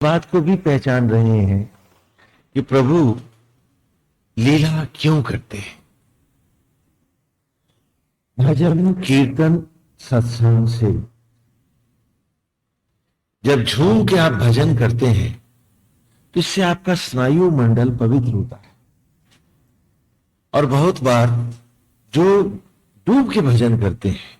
बात को भी पहचान रहे हैं कि प्रभु लीला क्यों करते हैं। भजन कीर्तन सत्संग से जब झूम के आप भजन करते हैं तो इससे आपका स्नायु मंडल पवित्र होता है। और बहुत बार जो डूब के भजन करते हैं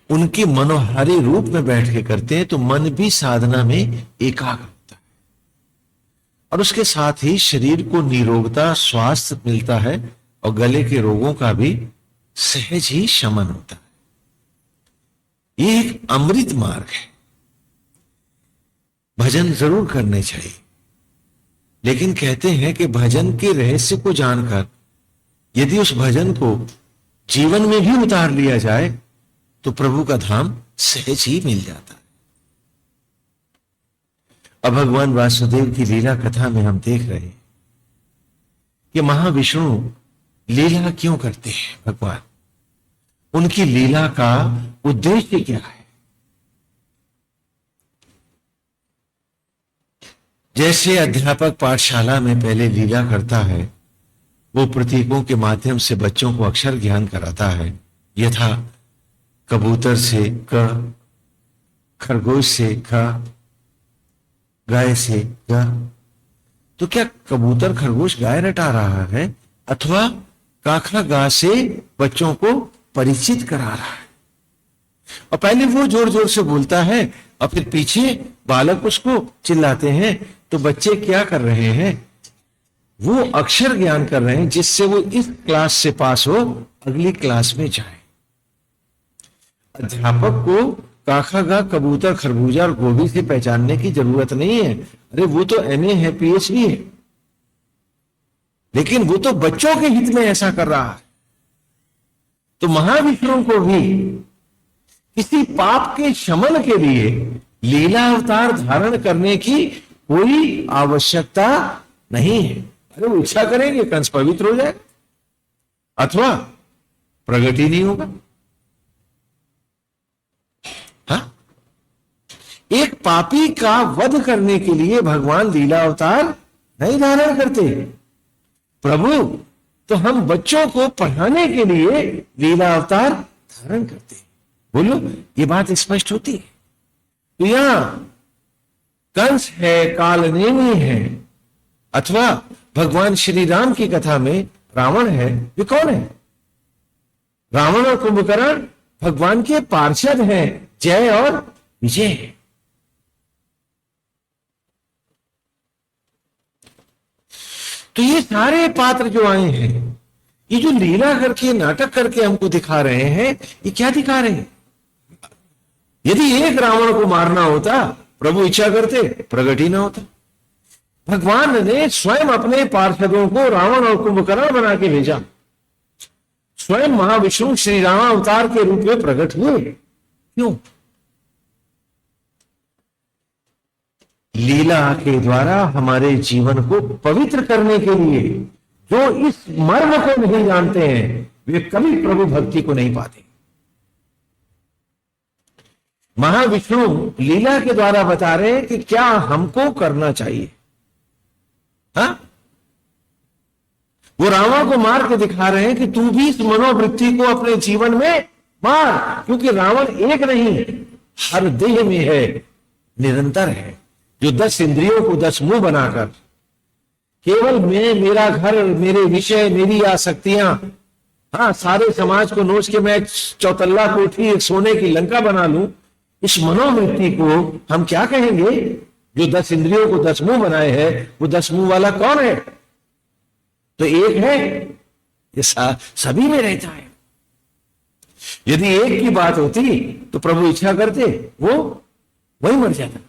उनके मनोहारी रूप में बैठ के करते हैं तो मन भी साधना में एकाग्र होता है और उसके साथ ही शरीर को निरोगता स्वास्थ्य मिलता है और गले के रोगों का भी सहज ही शमन होता है। ये एक अमृत मार्ग है। भजन जरूर करने चाहिए, लेकिन कहते हैं कि भजन के रहस्य को जानकर यदि उस भजन को जीवन में भी उतार लिया जाए तो प्रभु का धाम सहज ही मिल जाता है। अब भगवान वासुदेव की लीला कथा में हम देख रहे हैं कि महाविष्णु लीला क्यों करते हैं। भगवान उनकी लीला का उद्देश्य क्या है। जैसे अध्यापक पाठशाला में पहले लीला करता है, वो प्रतीकों के माध्यम से बच्चों को अक्षर ज्ञान कराता है। यथा कबूतर से क, खरगोश से ख, गाय से ग। तो क्या कबूतर खरगोश गाय रटा रहा है अथवा काखा गा से बच्चों को परिचित करा रहा है। और पहले वो जोर जोर से बोलता है और फिर पीछे बालक उसको चिल्लाते हैं। तो बच्चे क्या कर रहे हैं, वो अक्षर ज्ञान कर रहे हैं जिससे वो इस क्लास से पास हो अगली क्लास में जाए। अध्यापक को काखा गा कबूतर खरबूजा और गोभी से पहचानने की जरूरत नहीं है। अरे वो तो एमए है, पीएचडी है, लेकिन वो तो बच्चों के हित में ऐसा कर रहा है। तो महाविष्णु को भी किसी पाप के शमन के लिए लीला अवतार धारण करने की कोई आवश्यकता नहीं है। अरे वो इच्छा करेंगे कंस पवित्र हो जाएगा अथवा प्रगट ही नहीं होगा। हाँ? एक पापी का वध करने के लिए भगवान लीला अवतार नहीं धारण करते। प्रभु तो हम बच्चों को पढ़ाने के लिए लीला अवतार धारण करते। बोलो ये बात स्पष्ट होती है। तो यहां कंस है, कालनेमी है अथवा भगवान श्री राम की कथा में रावण है। ये कौन है? रावण और कुंभकर्ण भगवान के पार्षद हैं, जय और विजय। तो ये सारे पात्र जो आए हैं, ये जो लीला करके नाटक करके हमको दिखा रहे हैं, ये क्या दिखा रहे हैं? यदि एक रावण को मारना होता प्रभु इच्छा करते प्रगट ही ना होता। भगवान ने स्वयं अपने पार्षदों को रावण और कुंभकर्ण बना के भेजा। स्वयं महाविष्णु श्री राम अवतार के रूप में प्रकट हुए। क्यों? लीला के द्वारा हमारे जीवन को पवित्र करने के लिए। जो इस मर्म को नहीं जानते हैं वे कभी प्रभु भक्ति को नहीं पाते। महाविष्णु लीला के द्वारा बता रहे हैं कि क्या हमको करना चाहिए। हाँ? वो रावण को मार के दिखा रहे हैं कि तू भी इस मनोवृत्ति को अपने जीवन में मार, क्योंकि रावण एक नहीं हर देह में है, निरंतर है, जो 10 इंद्रियों को 10 मुंह बनाकर केवल मैं, मेरा घर, मेरे विषय, मेरी आसक्तियां, हाँ सारे समाज को नोच के मैं चौतल्ला कोठी एक सोने की लंका बना लूं, इस मनोवृत्ति को हम क्या कहेंगे? जो 10 इंद्रियों को 10 मुंह बनाए है, वो 10 मुंह वाला कौन है? तो एक है, ये सभी में रहता है। यदि एक की बात होती तो प्रभु इच्छा करते वो वही मर जाता।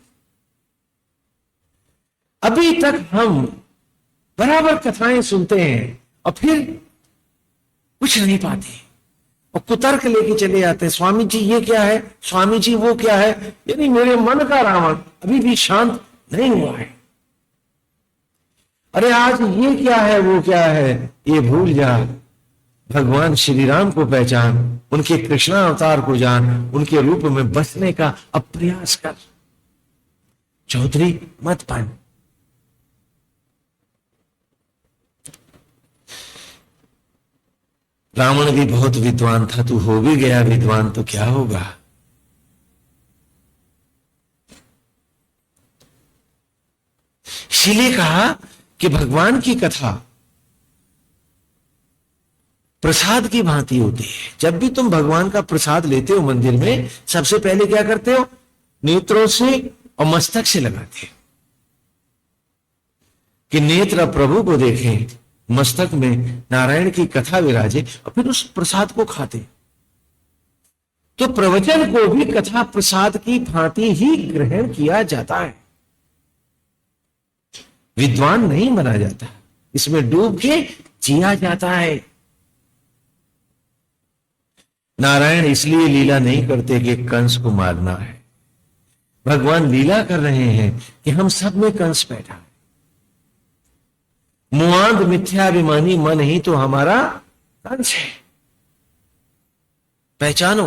अभी तक हम बराबर कथाएं सुनते हैं और फिर कुछ नहीं पाते और कुतर्क लेके चले जाते हैं। स्वामी जी ये क्या है, स्वामी जी वो क्या है। यानी मेरे मन का रावण अभी भी शांत नहीं हुआ है। अरे आज ये क्या है, वो क्या है, ये भूल जा। भगवान श्री राम को पहचान, उनके कृष्णा अवतार को जान, उनके रूप में बसने का अब प्रयास कर। चौधरी मत बन। रावण भी बहुत विद्वान था, तू हो भी गया विद्वान तो क्या होगा। इसीलिए कहा कि भगवान की कथा प्रसाद की भांति होती है। जब भी तुम भगवान का प्रसाद लेते हो मंदिर में, सबसे पहले क्या करते हो? नेत्रों से और मस्तक से लगाते हो कि नेत्र प्रभु को देखें, मस्तक में नारायण की कथा विराजे, और फिर उस प्रसाद को खाते। तो प्रवचन को भी कथा प्रसाद की भांति ही ग्रहण किया जाता है। विद्वान नहीं बना जाता, इसमें डूब के जिया जाता है। नारायण इसलिए लीला नहीं करते कि कंस को मारना है। भगवान लीला कर रहे हैं कि हम सब में कंस बैठा है। मुआंद मिथ्याभिमानी मन ही तो हमारा कंस है, पहचानो।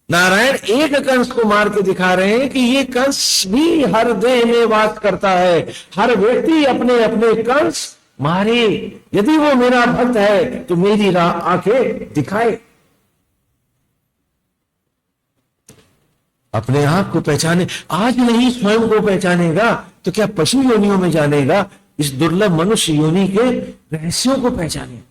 नारायण एक कंस को मार के दिखा रहे हैं कि ये कंस भी हर देह में वास करता है। हर व्यक्ति अपने अपने कंस मारे। यदि वो मेरा भक्त है तो मेरी आंखें दिखाए। अपने आप को पहचाने। आज नहीं स्वयं को पहचानेगा तो क्या पशु योनियों में जानेगा? इस दुर्लभ मनुष्य योनि के रहस्यों को पहचाने।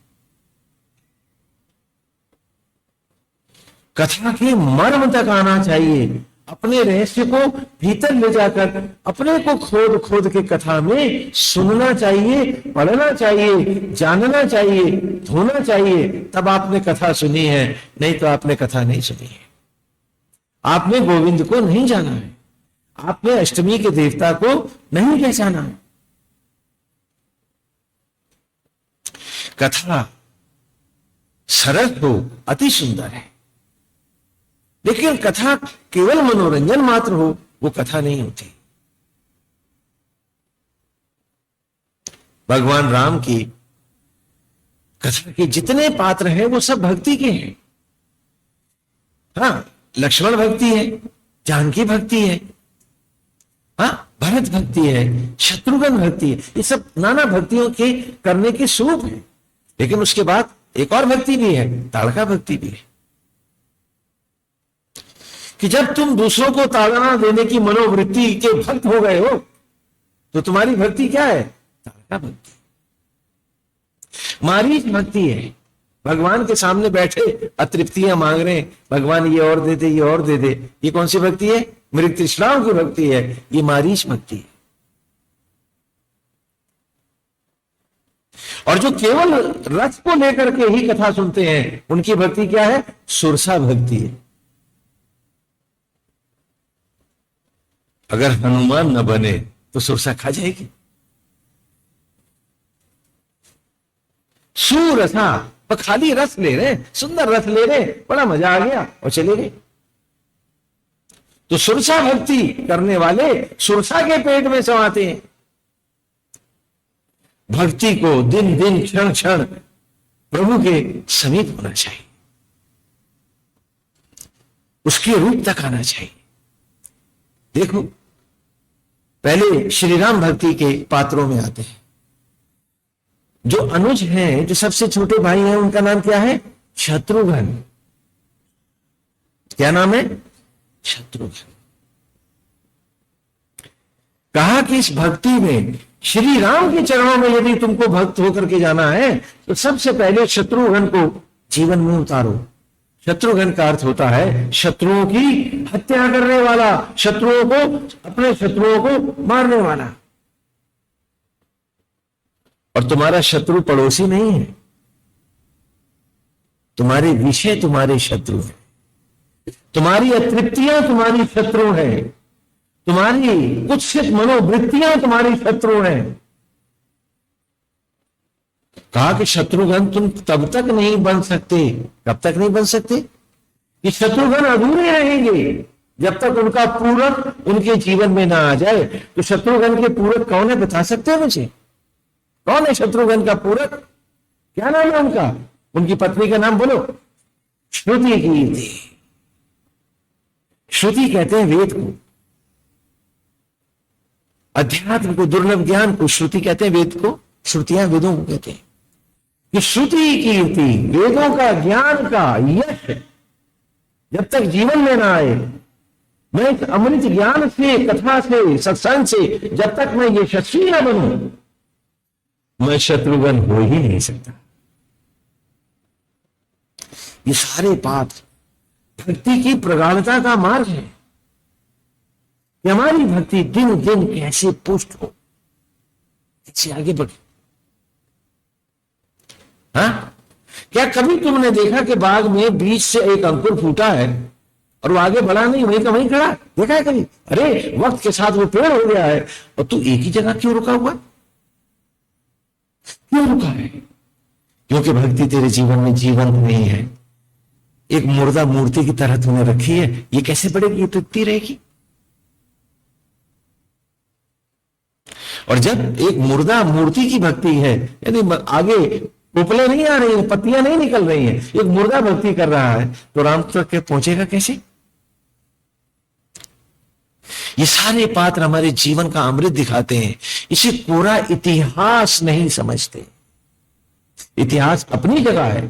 कथा के मर्म तक आना चाहिए। अपने रहस्य को भीतर ले जाकर अपने को खोद खोद के कथा में सुनना चाहिए, पढ़ना चाहिए, जानना चाहिए, धोना चाहिए। तब आपने कथा सुनी है, नहीं तो आपने कथा नहीं सुनी है। आपने गोविंद को नहीं जाना है, आपने अष्टमी के देवता को नहीं पहचाना है। कथा सरल हो, अति सुंदर है, लेकिन कथा केवल मनोरंजन मात्र हो, वो कथा नहीं होती। भगवान राम की कथा के जितने पात्र हैं वो सब भक्ति के हैं। हाँ, लक्ष्मण भक्ति है, जानकी भक्ति है, हाँ, भरत भक्ति है, शत्रुघ्न भक्ति है। ये सब नाना भक्तियों के करने के स्वरूप है। लेकिन उसके बाद एक और भक्ति भी है, ताड़का भक्ति भी है, कि जब तुम दूसरों को ताड़ना देने की मनोवृत्ति के भक्त हो गए हो तो तुम्हारी भक्ति क्या है? ताड़का भक्ति। मारीच भक्ति है। भगवान के सामने बैठे अतृप्तियां मांग रहे हैं, भगवान ये और दे दे, ये और दे दे। ये कौन सी भक्ति है? मृग तृष्णाओं की भक्ति है। ये मारीच भक्ति है। और जो केवल रस को लेकर के ही कथा सुनते हैं, उनकी भक्ति क्या है? सुरसा भक्ति है। अगर हनुमान न बने तो सुरसा खा जाएगी। सुरसा, पर खाली रस ले रहे, सुंदर रस ले रहे, बड़ा मजा आ गया और चले गए। तो सुरसा भक्ति करने वाले सुरसा के पेट में समाते हैं। भक्ति को दिन दिन क्षण क्षण प्रभु के समीप होना चाहिए, उसके रूप तक आना चाहिए। देखो, पहले श्री राम भक्ति के पात्रों में आते हैं। जो अनुज हैं, जो सबसे छोटे भाई हैं, उनका नाम क्या है? शत्रुघ्न। क्या नाम है? शत्रुघ्न। कहा कि इस भक्ति में श्री राम के चरणों में यदि तुमको भक्त होकर के जाना है तो सबसे पहले शत्रुघ्न को जीवन में उतारो। शत्रुघ्न का अर्थ होता है शत्रुओं की हत्या करने वाला, शत्रुओं को, अपने शत्रुओं को मारने वाला। और तुम्हारा शत्रु पड़ोसी नहीं है, तुम्हारे विषय तुम्हारे शत्रु है, तुम्हारी अतृप्तियां तुम्हारी शत्रु है, तुम्हारी कुत्सित मनोवृत्तियां तुम्हारी शत्रु हैं। कहा कि शत्रुघ्न तुम तब तक नहीं बन सकते। कब तक नहीं बन सकते? कि शत्रुघ्न अधूरे रहेंगे जब तक उनका पूरक उनके जीवन में ना आ जाए। तो शत्रुघ्न के पूरक कौन है, बता सकते हो मुझे? कौन है शत्रुघ्न का पूरक? क्या नाम है उनका? उनकी पत्नी का नाम बोलो, श्रुति कीर्ति। श्रुति कहते हैं वेद को, अध्यात्म को, दुर्लभ ज्ञान को श्रुति कहते हैं, वेद को श्रुतियां वेदों को कहते हैं। कि श्रुति कीर्ति, वेदों का ज्ञान का यश जब तक जीवन में ना आए, मैं इस अमृत ज्ञान से, कथा से, सत्संग से जब तक मैं यशस्वी ना बनूं, मैं शत्रुघ्न हो ही नहीं सकता। ये सारे पात्र भक्ति की प्रगाढ़ता का मार्ग है कि हमारी भक्ति दिन दिन कैसे पुष्ट हो, कैसे आगे बढ़े। हाँ, क्या कभी तुमने देखा कि बाग में बीज से एक अंकुर फूटा है और वो आगे बढ़ा नहीं, वहीं का वहीं खड़ा? देखा है कभी? अरे वक्त के साथ वो पेड़ हो गया है और तू एक ही जगह क्यों रुका हुआ? क्यों रुका है? क्योंकि भक्ति तेरे जीवन में जीवंत नहीं है, एक मुर्दा मूर्ति की तरह तूने रखी है। ये कैसे बढ़ेगी? ये टूटती रहेगी। और जब एक मुर्दा मूर्ति की भक्ति है, यदि आगे उपले नहीं आ रही है, पत्तियां नहीं निकल रही हैं, एक मुर्दा भक्ति कर रहा है, तो राम तक पहुंचेगा कैसे? ये सारे पात्र हमारे जीवन का अमृत दिखाते हैं। इसे पूरा इतिहास नहीं समझते। इतिहास अपनी जगह है,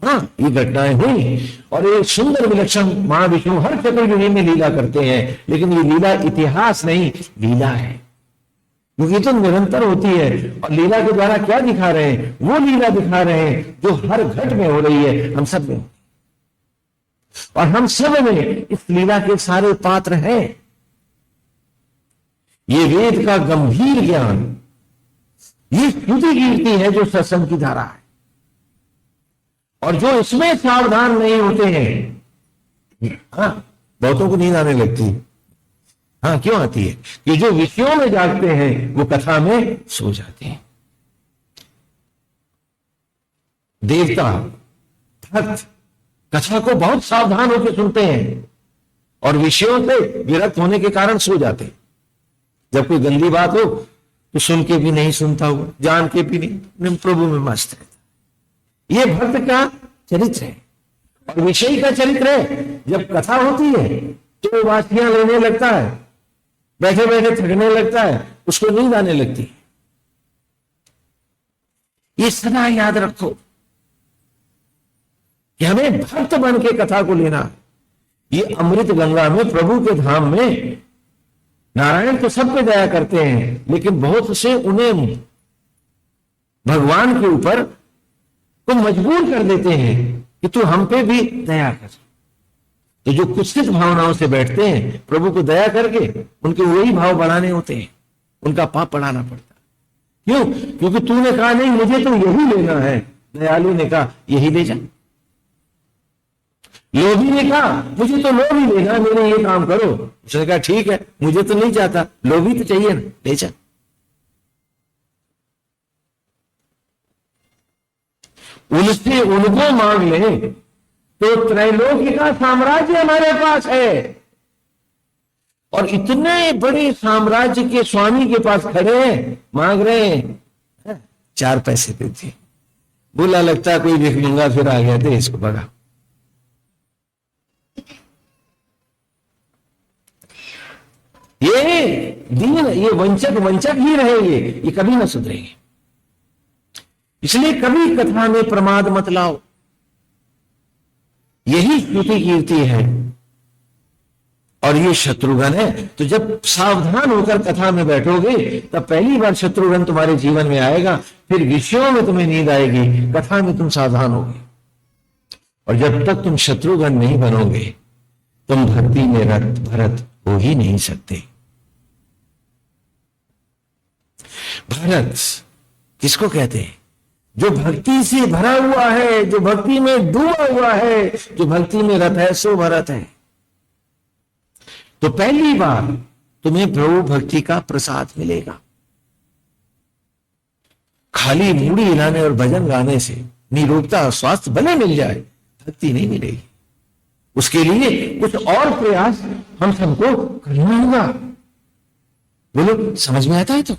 हाँ, ये घटनाएं हुई और एक सुंदर विलक्षण महाविष्णु हर चतुर्युगी में लीला करते हैं, लेकिन ये लीला इतिहास नहीं, लीला है, क्योंकि तो निरंतर होती है। और लीला के द्वारा क्या दिखा रहे हैं? वो लीला दिखा रहे हैं जो हर घट में हो रही है, हम सब में, और हम सब में इस लीला के सारे पात्र हैं। ये वेद का गंभीर ज्ञान, ये श्रुति कीर्ति है जो सत्संग की धारा है। और जो इसमें सावधान नहीं होते हैं, हाँ, बहुतों को नींद आने लगती है। हाँ, क्यों आती है? कि जो विषयों में जागते हैं वो कथा में सो जाते हैं। देवता भक्त कथा को बहुत सावधान होकर सुनते हैं और विषयों से विरक्त होने के कारण सो जाते हैं। जब कोई गंदी बात हो तो सुन के भी नहीं सुनता हुआ, जान के भी नहीं, प्रभु में मस्त रहता। ये भक्त का चरित्र है। और विषय का चरित्र है, जब कथा होती है तो वासियां लेने लगता है, बैठे बैठे थकने लगता है, उसको नींद आने लगती है। ये सदा याद रखो कि हमें भक्त बन के कथा को लेना है। ये अमृत गंगा में, प्रभु के धाम में, नारायण तो सब पे दया करते हैं, लेकिन बहुत से उन्हें भगवान के ऊपर को मजबूर कर देते हैं कि तू हम पे भी दया कर। तो जो कुत्सित भावनाओं से बैठते हैं, प्रभु को दया करके उनके वही भाव बढ़ाने होते हैं, उनका पाप बढ़ाना पड़ता। क्यों? क्योंकि तूने कहा नहीं मुझे तो यही लेना है, दयालु ने कहा यही ले जा। लोभी ने कहा मुझे तो लोभ ही लेना, मेरे ये काम करो। उसने कहा ठीक है, मुझे तो नहीं चाहता, लोभी तो चाहिए ना, ले जा। उनसे उनको मांग ले तो त्रैलोक्य का साम्राज्य हमारे पास है। और इतने बड़े साम्राज्य के स्वामी के पास खड़े हैं, मांग रहे हैं 4 पैसे देते। बुला लगता कोई भिखमंगा फिर आ गया, दे इसको, भगा। ये दीन, ये वंचक ही रहेंगे, ये कभी ना सुधरेंगे। इसलिए कभी कथा में प्रमाद मत लाओ। यही श्रुति कीर्ति है और ये शत्रुघ्न है। तो जब सावधान होकर कथा में बैठोगे तब पहली बार शत्रुघ्न तुम्हारे जीवन में आएगा, फिर विषयों में तुम्हें नींद आएगी, कथा में तुम सावधान होगे। और जब तक तुम शत्रुघ्न नहीं बनोगे तुम भक्ति में रत भरत हो ही नहीं सकते। भरत किसको कहते हैं? जो भक्ति से भरा हुआ है, जो भक्ति में डूबा हुआ है, जो भक्ति में रत है, सो भरत है। तो पहली बार तुम्हें प्रभु भक्ति का प्रसाद मिलेगा। खाली मूड़ी हिलाने और भजन गाने से निरोगता और स्वास्थ्य भले मिल जाए, भक्ति नहीं मिलेगी। उसके लिए कुछ और प्रयास हम सबको करना होगा। बोलो, समझ में आता है? तो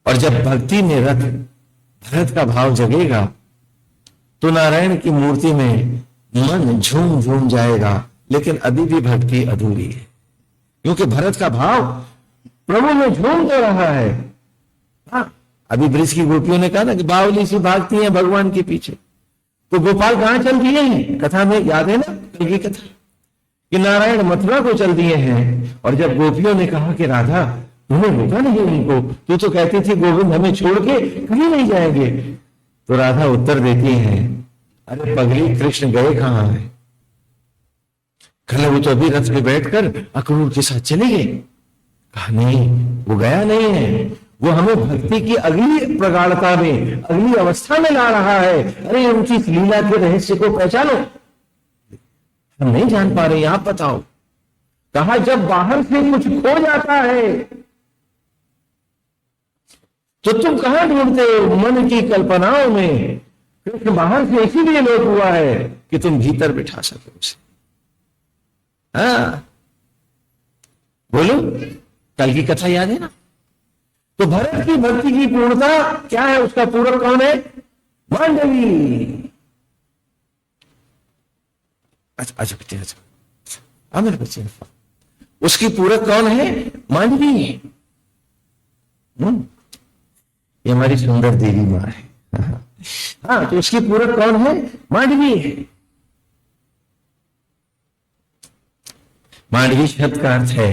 और जब भक्ति में रत भरत का भाव जगेगा तो नारायण की मूर्ति में मन झूम झूम जाएगा, लेकिन अभी भी भक्ति अधूरी है, क्योंकि भरत का भाव प्रभु में झूम तो रहा है। हाँ, अभी ब्रज की गोपियों ने कहा ना कि बावली सी भागती हैं भगवान के पीछे, तो गोपाल कहां चल दिए हैं? कथा में याद है ना कल की कथा कि नारायण मथुरा को चल दिए हैं। और जब गोपियों ने कहा कि राधा तुम्हें रोका नहीं उनको, तू तो कहती थी गोविंद हमें छोड़ के कहीं नहीं जाएंगे, तो राधा उत्तर देती है, अरे पगली कृष्ण गए कहां है? कल वो तो अभी रथ में बैठकर अक्रूर के साथ चले गए। कहा नहीं, वो गया नहीं है, वो हमें भक्ति की अगली प्रगाढ़ता में, अगली अवस्था में ला रहा है। अरे उनकी लीला के रहस्य को पहचानो, हम नहीं जान पा रहे, आप बताओ। कहा जब बाहर से कुछ खो जाता है तो तुम कहां ढूंढते हो? मन की कल्पनाओं में। कृष्ण बाहर से इसीलिए लोट हुआ है कि तुम भीतर बिठा सको उसे। हाँ बोलो, कल की कथा याद है ना? तो भरत की भक्ति की पूर्णता क्या है? उसका पूरक कौन है? मांडवी। अच्छा बेटे, अच्छा मेरे बच्चे, उसकी पूरक कौन है? मांडवी। ये हमारी सुंदर देवी मां है। हाँ, तो उसकी पूरक कौन है? मांडवी है। मांडवी शब्द का अर्थ है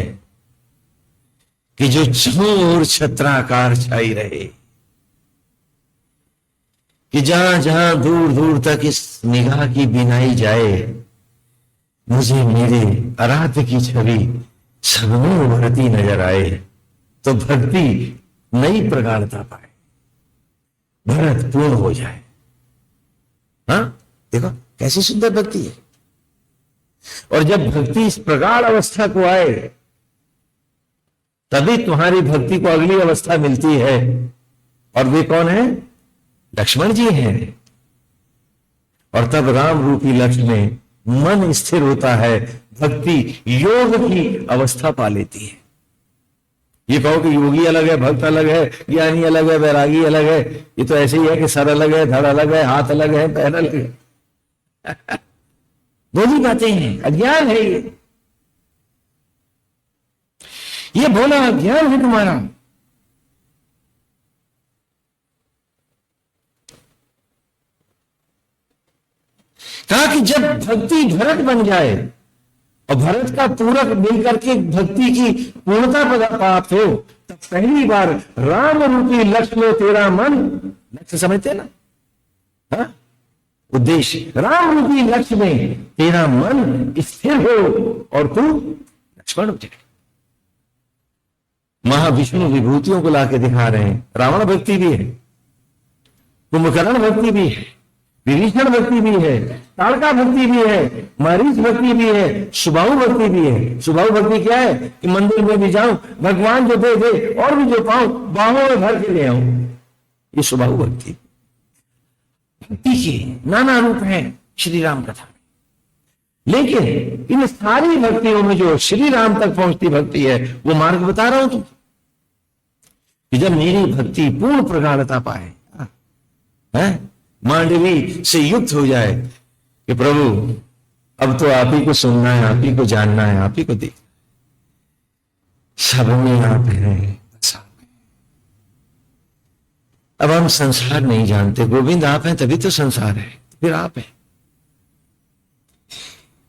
कि जो चोर छत्राकार छाई रहे, कि जहां जहां दूर दूर तक इस निगाह की बिनाई जाए, मुझे मेरे आराध्य की छवि सब में उभरती नजर आए, तो भक्ति नई प्रगाढ़ता पाए, भरत पूर्ण हो जाए। हाँ देखो कैसी सुंदर भक्ति है। और जब भक्ति इस प्रगाढ़ अवस्था को आए, तभी तुम्हारी भक्ति को अगली अवस्था मिलती है। और वे कौन है? लक्ष्मण जी हैं। और तब राम रूपी लक्ष्मण में मन स्थिर होता है, भक्ति योग की अवस्था पा लेती है। ये कहो कि योगी अलग है, भक्त अलग है, ज्ञानी अलग है, वैरागी अलग है, ये तो ऐसे ही है कि सर अलग है, धड़ अलग है, हाथ अलग है, पैर अलग है। दोनों बातें हैं, अज्ञान है ये भोला अज्ञान है तुम्हारा। कहा कि जब भक्ति भरत बन जाए और भरत का पूरक मिलकर के भक्ति की पूर्णता प्राप्त हो, तब पहली बार राम रूपी लक्ष्य में तेरा मन, लक्ष्य समझते ना? हाँ? उद्देश्य, राम रूपी लक्ष्य में तेरा मन स्थिर हो और तू लक्ष्मण हो जाए। महाविष्णु विभूतियों को लाके दिखा रहे हैं। रावण भक्ति भी है, कुंभकर्ण भक्ति भी है, विभीषण भक्ति भी है, ताड़का भक्ति भी है, मारीच भक्ति भी है, सुबाहु भक्ति भी है। सुबाहु भक्ति क्या है? कि मंदिर में भी जाऊं, भगवान जो दे दे और भी जो पाऊं बाहों में भर के ले आऊं। ये सुबाहु भक्ति। भक्ति के नाना रूप हैं श्री राम कथा में, लेकिन इन सारी भक्तियों में जो श्री राम तक पहुंचती भक्ति है, वो मार्ग बता रहा हूं तुम, कि जब मेरी भक्ति पूर्ण प्रगाढ़ता पाए, मांडवी से युक्त हो जाए कि प्रभु अब तो आप ही को सुनना है, आप ही को जानना है, आप ही को देखना, सब में आप हैं, बस आप हैं। अब हम संसार नहीं जानते, गोविंद आप हैं तभी तो संसार है, फिर आप हैं।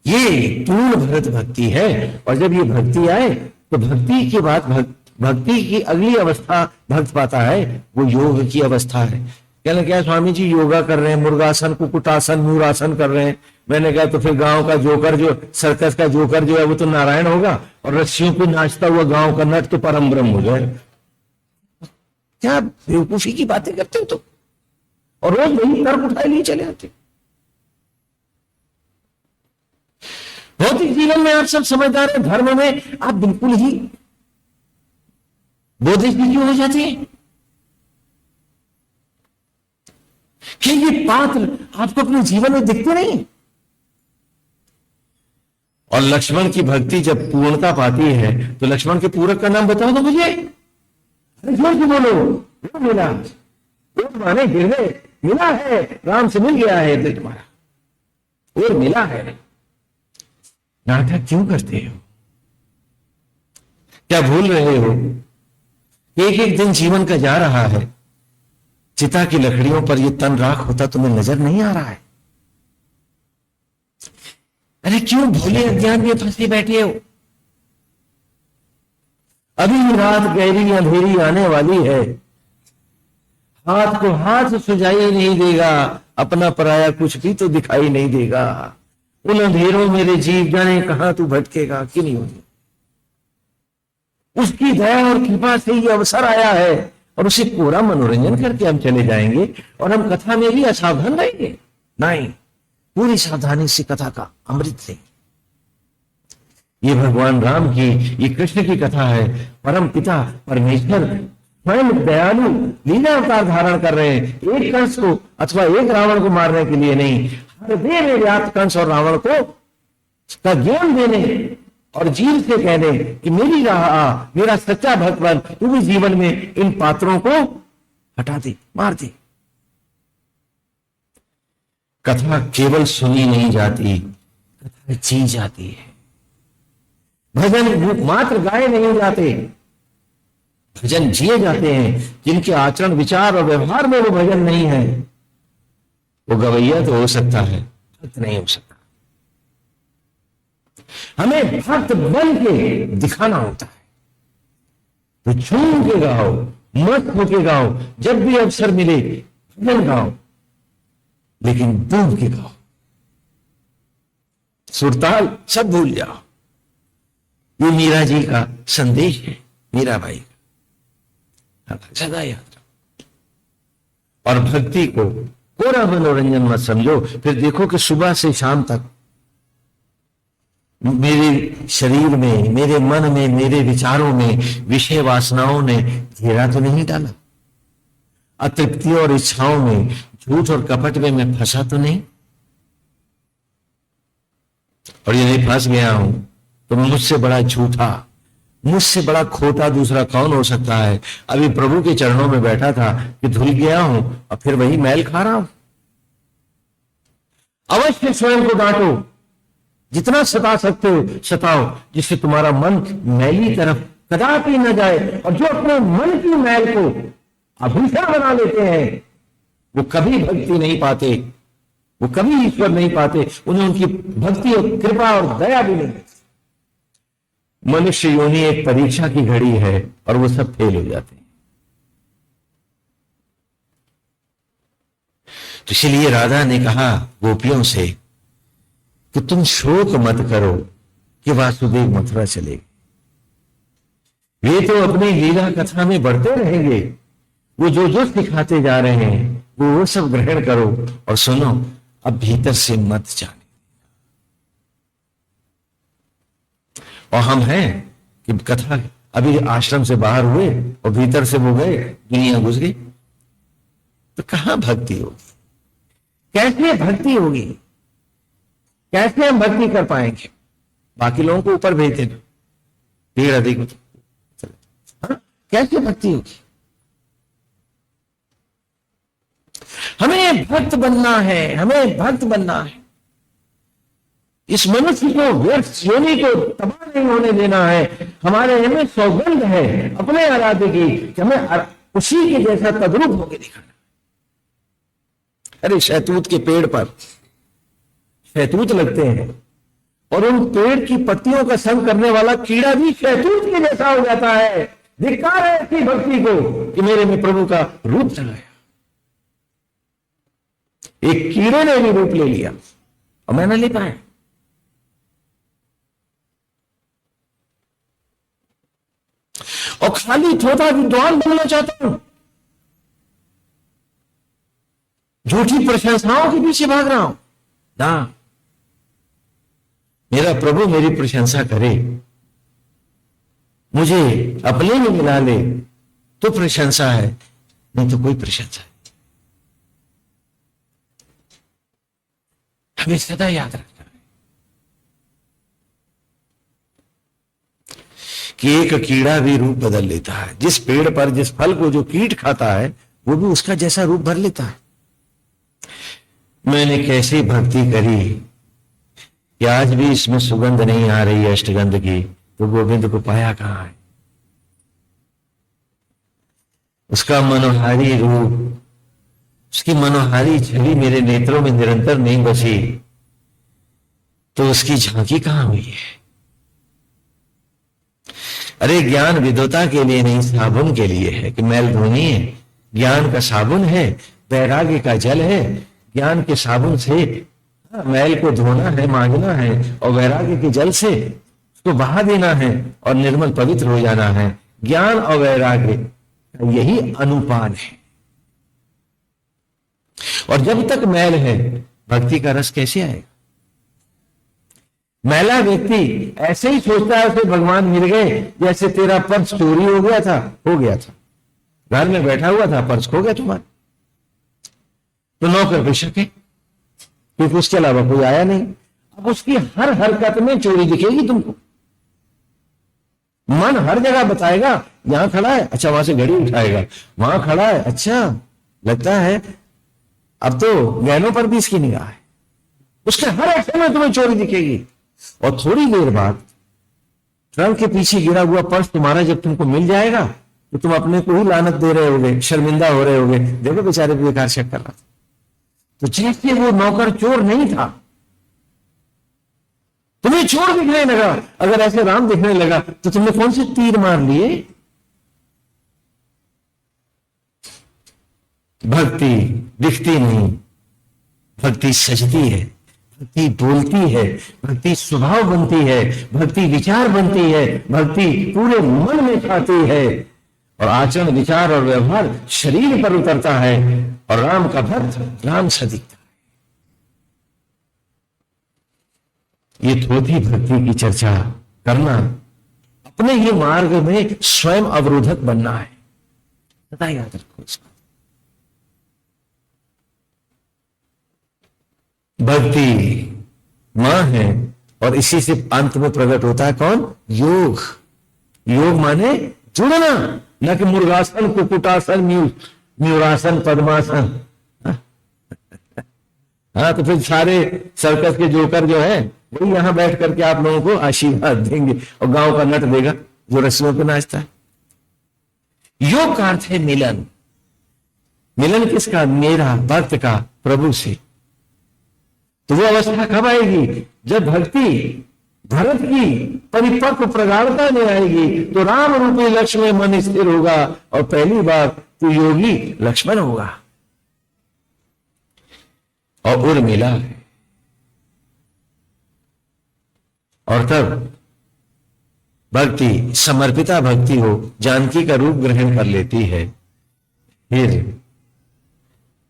ये पूर्ण भरत भक्ति है। और जब ये भक्ति आए तो भक्ति के बाद भक्ति की अगली अवस्था भक्त पाता है, वो योग की अवस्था है। कहना क्या स्वामी जी योगा कर रहे हैं, मुर्गासन, कुकुटासन, मूरासन कर रहे हैं। मैंने कहा तो फिर गांव का जोकर, जो सर्कस का जोकर जो है वो तो नारायण होगा, और रस्सियों को नाचता हुआ गांव का नट तो परम ब्रह्म हो जाए। क्या बेवकूफी की बातें करते हो तुम, और रोज वही तर्क उठाए नहीं चले आते। भौतिक जीवन में आप सब समझदार हैं, धर्म में आप बिल्कुल ही बोधिक क्यों हो जाते हैं? कि ये पात्र आपको अपने जीवन में दिखते नहीं। और लक्ष्मण की भक्ति जब पूर्णता पाती है तो लक्ष्मण के पूरक का नाम बताओ तो मुझे, जोर से बोलो। मेरा और माने हृदय मिला है, राम से मिल गया है हृदय तुम्हारा, और मिला है। नाटक क्यों करते हो? क्या भूल रहे हो? एक एक दिन जीवन का जा रहा है, चिता की लकड़ियों पर यह तन राख होता तुम्हें नजर नहीं आ रहा है? अरे क्यों भोले अज्ञान में फंसे बैठे हो? अभी रात गहरी अंधेरी आने वाली है, हाथ को हाथ सुझाई नहीं देगा, अपना पराया कुछ भी तो दिखाई नहीं देगा। उन अंधेरों मेरे जीव जाने कहां तू भटकेगा कि नहीं होगी। उसकी दया और कृपा से ये अवसर आया है और उसे पूरा मनोरंजन करके हम चले जाएंगे और हम कथा में भी असावधान रहेंगे? नहीं, पूरी सावधानी से कथा का अमृत लेंगे। ये भगवान राम की, ये कृष्ण की कथा है। परम पिता परमेश्वर स्वयं दयालु लीला अवतार धारण कर रहे हैं, एक कंस को अथवा एक रावण को मारने के लिए नहीं, हृदय में व्याप्त कंस और रावण को का ज्ञान देने और जीव से कहने कि मेरी राह आ, मेरा सच्चा भक्त बन, तू भी जीवन में इन पात्रों को हटा दे, मार दे। कथा केवल सुनी नहीं जाती, कथा जी जाती है। भजन मात्र गाए नहीं जाते, भजन जिए जाते हैं। जिनके आचरण विचार और व्यवहार में वो भजन नहीं है, वो गवैया तो हो सकता है, भक्त नहीं हो सकता। हमें भक्त बन के दिखाना होता है, तो झूम के गाओ, मत होके गाओ, जब भी अवसर मिले भजन गाओ, लेकिन डूब के गाओ, सुरताल सब भूल जाओ। ये मीरा जी का संदेश है, मीराबाई का, सदा याद रखो। और भक्ति को पूरा मनोरंजन मत समझो। फिर देखो कि सुबह से शाम तक मेरे शरीर में, मेरे मन में, मेरे विचारों में विषय वासनाओं ने घेरा तो नहीं डाला? अतृप्ति और इच्छाओं में, झूठ और कपट में मैं फंसा तो नहीं? और यदि फंस गया हूं तो मुझसे बड़ा झूठा, मुझसे बड़ा खोटा दूसरा कौन हो सकता है? अभी प्रभु के चरणों में बैठा था कि धुल गया हूं और फिर वही मैल खा रहा हूं। अवश्य स्वयं को डांटो, जितना सता सकते हो सताओ, जिससे तुम्हारा मन मैली तरफ कदापि न जाए। और जो अपने मन की मैल को आभूषण बना लेते हैं, वो कभी भक्ति नहीं पाते, वो कभी ईश्वर नहीं पाते, उन्हें उनकी भक्ति और कृपा और दया भी नहीं मिलती। मनुष्य योनि एक परीक्षा की घड़ी है और वो सब फेल हो जाते हैं। तो इसलिए राधा ने कहा गोपियों से कि तुम शोक मत करो कि वासुदेव मथुरा चले। वे तो अपनी लीला कथा में बढ़ते रहेंगे, वो जो जो सिखाते जा रहे हैं वो सब ग्रहण करो और सुनो, अब भीतर से मत जाने। और हम हैं कि कथा अभी आश्रम से बाहर हुए और भीतर से वो गए, दुनिया घुस गई, तो कहां भक्ति होगी? कैसे भक्ति होगी? कैसे हम भक्ति कर पाएंगे? बाकी लोगों को ऊपर भेज देना, भीड़ अधिक हाँ? कैसे भक्ति होगी? हमें भक्त बनना है, हमें भक्त बनना है। इस मनुष्य को, व्यर्थ योनि को तबाह नहीं होने देना है। हमारे हमें सौगंध है अपने आराध्य की कि हमें उसी के जैसा तद्रूप होकर दिखाना। अरे शहतूत के पेड़ पर शहतूत लगते हैं और उन पेड़ की पत्तियों का संग करने वाला कीड़ा भी शहतूत के जैसा हो जाता है। धिक्कार है ऐसी भक्ति को कि मेरे में प्रभु का रूप लगाया। एक कीड़े ने भी रूप ले लिया और मैं न ले पाया। और खाली थोड़ा विद्वान बनना चाहता हूं, झूठी प्रशंसाओं के पीछे भाग रहा हूं ना। मेरा प्रभु मेरी प्रशंसा करे, मुझे अपने में मिला ले तो प्रशंसा है, नहीं तो कोई प्रशंसा है। हमें सदा याद रखना है कि एक कीड़ा भी रूप बदल लेता है। जिस पेड़ पर जिस फल को जो कीट खाता है वो भी उसका जैसा रूप भर लेता है। मैंने कैसी भक्ति करी कि आज भी इसमें सुगंध नहीं आ रही है अष्टगंध की, तो गोविंद को पाया कहां है? उसका मनोहारी रूप, उसकी मनोहारी छवि मेरे नेत्रों में निरंतर नहीं बसी, तो उसकी झांकी कहां हुई है? अरे ज्ञान विद्वता के लिए नहीं, साबुन के लिए है कि मैल धोनी है। ज्ञान का साबुन है, वैराग्य का जल है। ज्ञान के साबुन से मैल को धोना है, मांजना है, और वैराग्य के जल से उसको बहा देना है और निर्मल पवित्र हो जाना है। ज्ञान और वैराग्य यही अनुपान है। और जब तक मैल है, भक्ति का रस कैसे आएगा? मैला व्यक्ति ऐसे ही सोचता है उसे भगवान मिल गए, जैसे तेरा पर्स चोरी हो गया था। घर में बैठा हुआ था, पर्स खो गया तुम्हारा, तो नौकर बेशक है, क्योंकि उसके अलावा कोई आया नहीं। अब उसकी हर हरकत में चोरी दिखेगी तुमको। मन हर जगह बताएगा, यहां खड़ा है, अच्छा वहां से घड़ी उठाएगा, वहां खड़ा है, अच्छा लगता है अब तो गहनों पर भी इसकी निगाह है। उसके हर एक्शन में तुम्हें चोरी दिखेगी। और थोड़ी देर बाद ट्रंक के पीछे गिरा हुआ पर्स तुम्हारा जब तुमको मिल जाएगा, तो तुम अपने को ही लानत दे रहे होगे, शर्मिंदा हो रहे होगे, देखो बेचारे बेकार शक कर रहा था। तो जैसे वो नौकर चोर नहीं था, तुम्हें चोर दिखने लगा, अगर ऐसे राम दिखने लगा, तो तुमने कौन से तीर मार लिए? भक्ति दिखती नहीं, भक्ति सजती है, भक्ति बोलती है, भक्ति स्वभाव बनती है, भक्ति विचार बनती है, भक्ति पूरे मन में छाती है, और आचरण विचार और व्यवहार शरीर पर उतरता है, और राम का भक्त राम सा दिखता है। ये थोथी भक्ति की चर्चा करना, अपने ही मार्ग में स्वयं अवरोधक बनना है। सदा याद रखो इसको। भक्ति मां है, और इसी से अंत में प्रकट होता है कौन? योग। योग माने जुड़ना, न कि मुर्गासन, कुकुटासन, म्यूरासन, पद्मासन। हाँ, तो फिर सारे सर्कस के जोकर जो है वही यहां बैठ करके आप लोगों को आशीर्वाद देंगे, और गांव का नट देगा जो रस्सियों पे नाचता है। योग का अर्थ है मिलन। मिलन किसका? मेरा, भक्त का प्रभु से। तो वो अवस्था कब आएगी? जब भक्ति भरत की परिपक्व प्रगाढ़ता में आएगी, तो राम रूपी लक्ष्य में मन स्थिर होगा, और पहली बार तो योगी लक्ष्मण होगा। और उर्मिला है, और तब भक्ति समर्पिता भक्ति हो, जानकी का रूप ग्रहण कर लेती है। फिर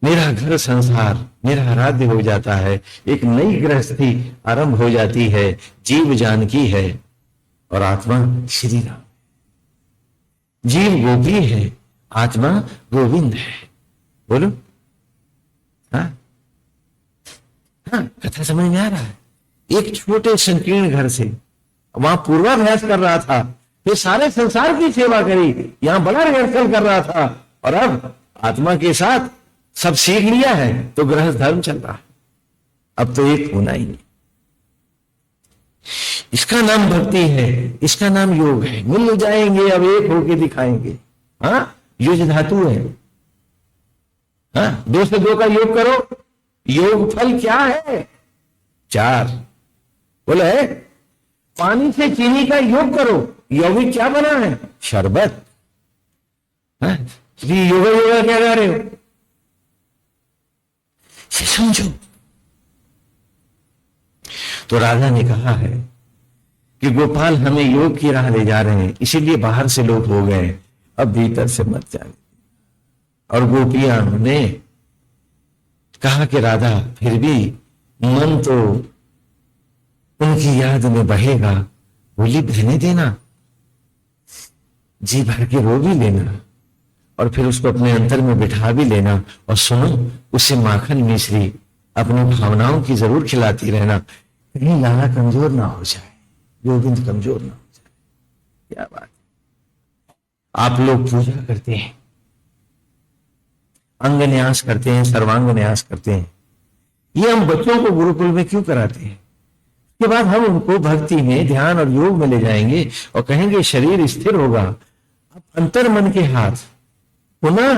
मेरा घर संसार मेरा आराध्य हो जाता है, एक नई गृहस्थी आरंभ हो जाती है। जीव जानकी है और आत्मा श्री राम। जीव गोपी है, आत्मा गोविंद है। बोलो हाँ हाँ, कथा समझ में आ रहा है? एक छोटे संकीर्ण घर से वहां पूर्वाभ्यास कर रहा था, फिर सारे संसार की सेवा करी, यहां बड़ा रिहर्सल कर रहा था, और अब आत्मा के साथ सब सीख लिया है, तो गृहस्थ धर्म चल रहा है। अब तो एक होना ही नहीं। इसका नाम भक्ति है, इसका नाम योग है। मिल जाएंगे, अब एक होके दिखाएंगे। हाँ, युज धातु है। हाँ, 2 से 2 का योग करो। योग फल क्या है? 4 बोले। पानी से चीनी का योग करो, यौगिक क्या बना है? शरबत। हाँ, योगा योगा क्या गा रहे हो? समझो। तो राधा ने कहा है कि गोपाल हमें योग की राह ले जा रहे हैं, इसीलिए बाहर से लोग हो गए, अब भीतर से मत जाने। और गोपियां ने कहा कि राधा फिर भी मन तो उनकी याद में बहेगा, बोली बहने देना, जी भर के रो भी लेना, और फिर उसको अपने अंतर में बिठा भी लेना, और सुनो उसे माखन मिश्री अपनी भावनाओं की जरूर खिलाती रहना, कहीं लाला कमजोर ना हो जाए, गोविंद कमजोर ना हो जाए। क्या बात। आप लोग पूजा करते हैं, अंग न्यास करते हैं, सर्वांग न्यास करते हैं। ये हम बच्चों को गुरुकुल में क्यों कराते हैं? उसके बाद हम उनको भक्ति में, ध्यान और योग में ले जाएंगे और कहेंगे शरीर स्थिर होगा, अब अंतर मन के हाथ पुनः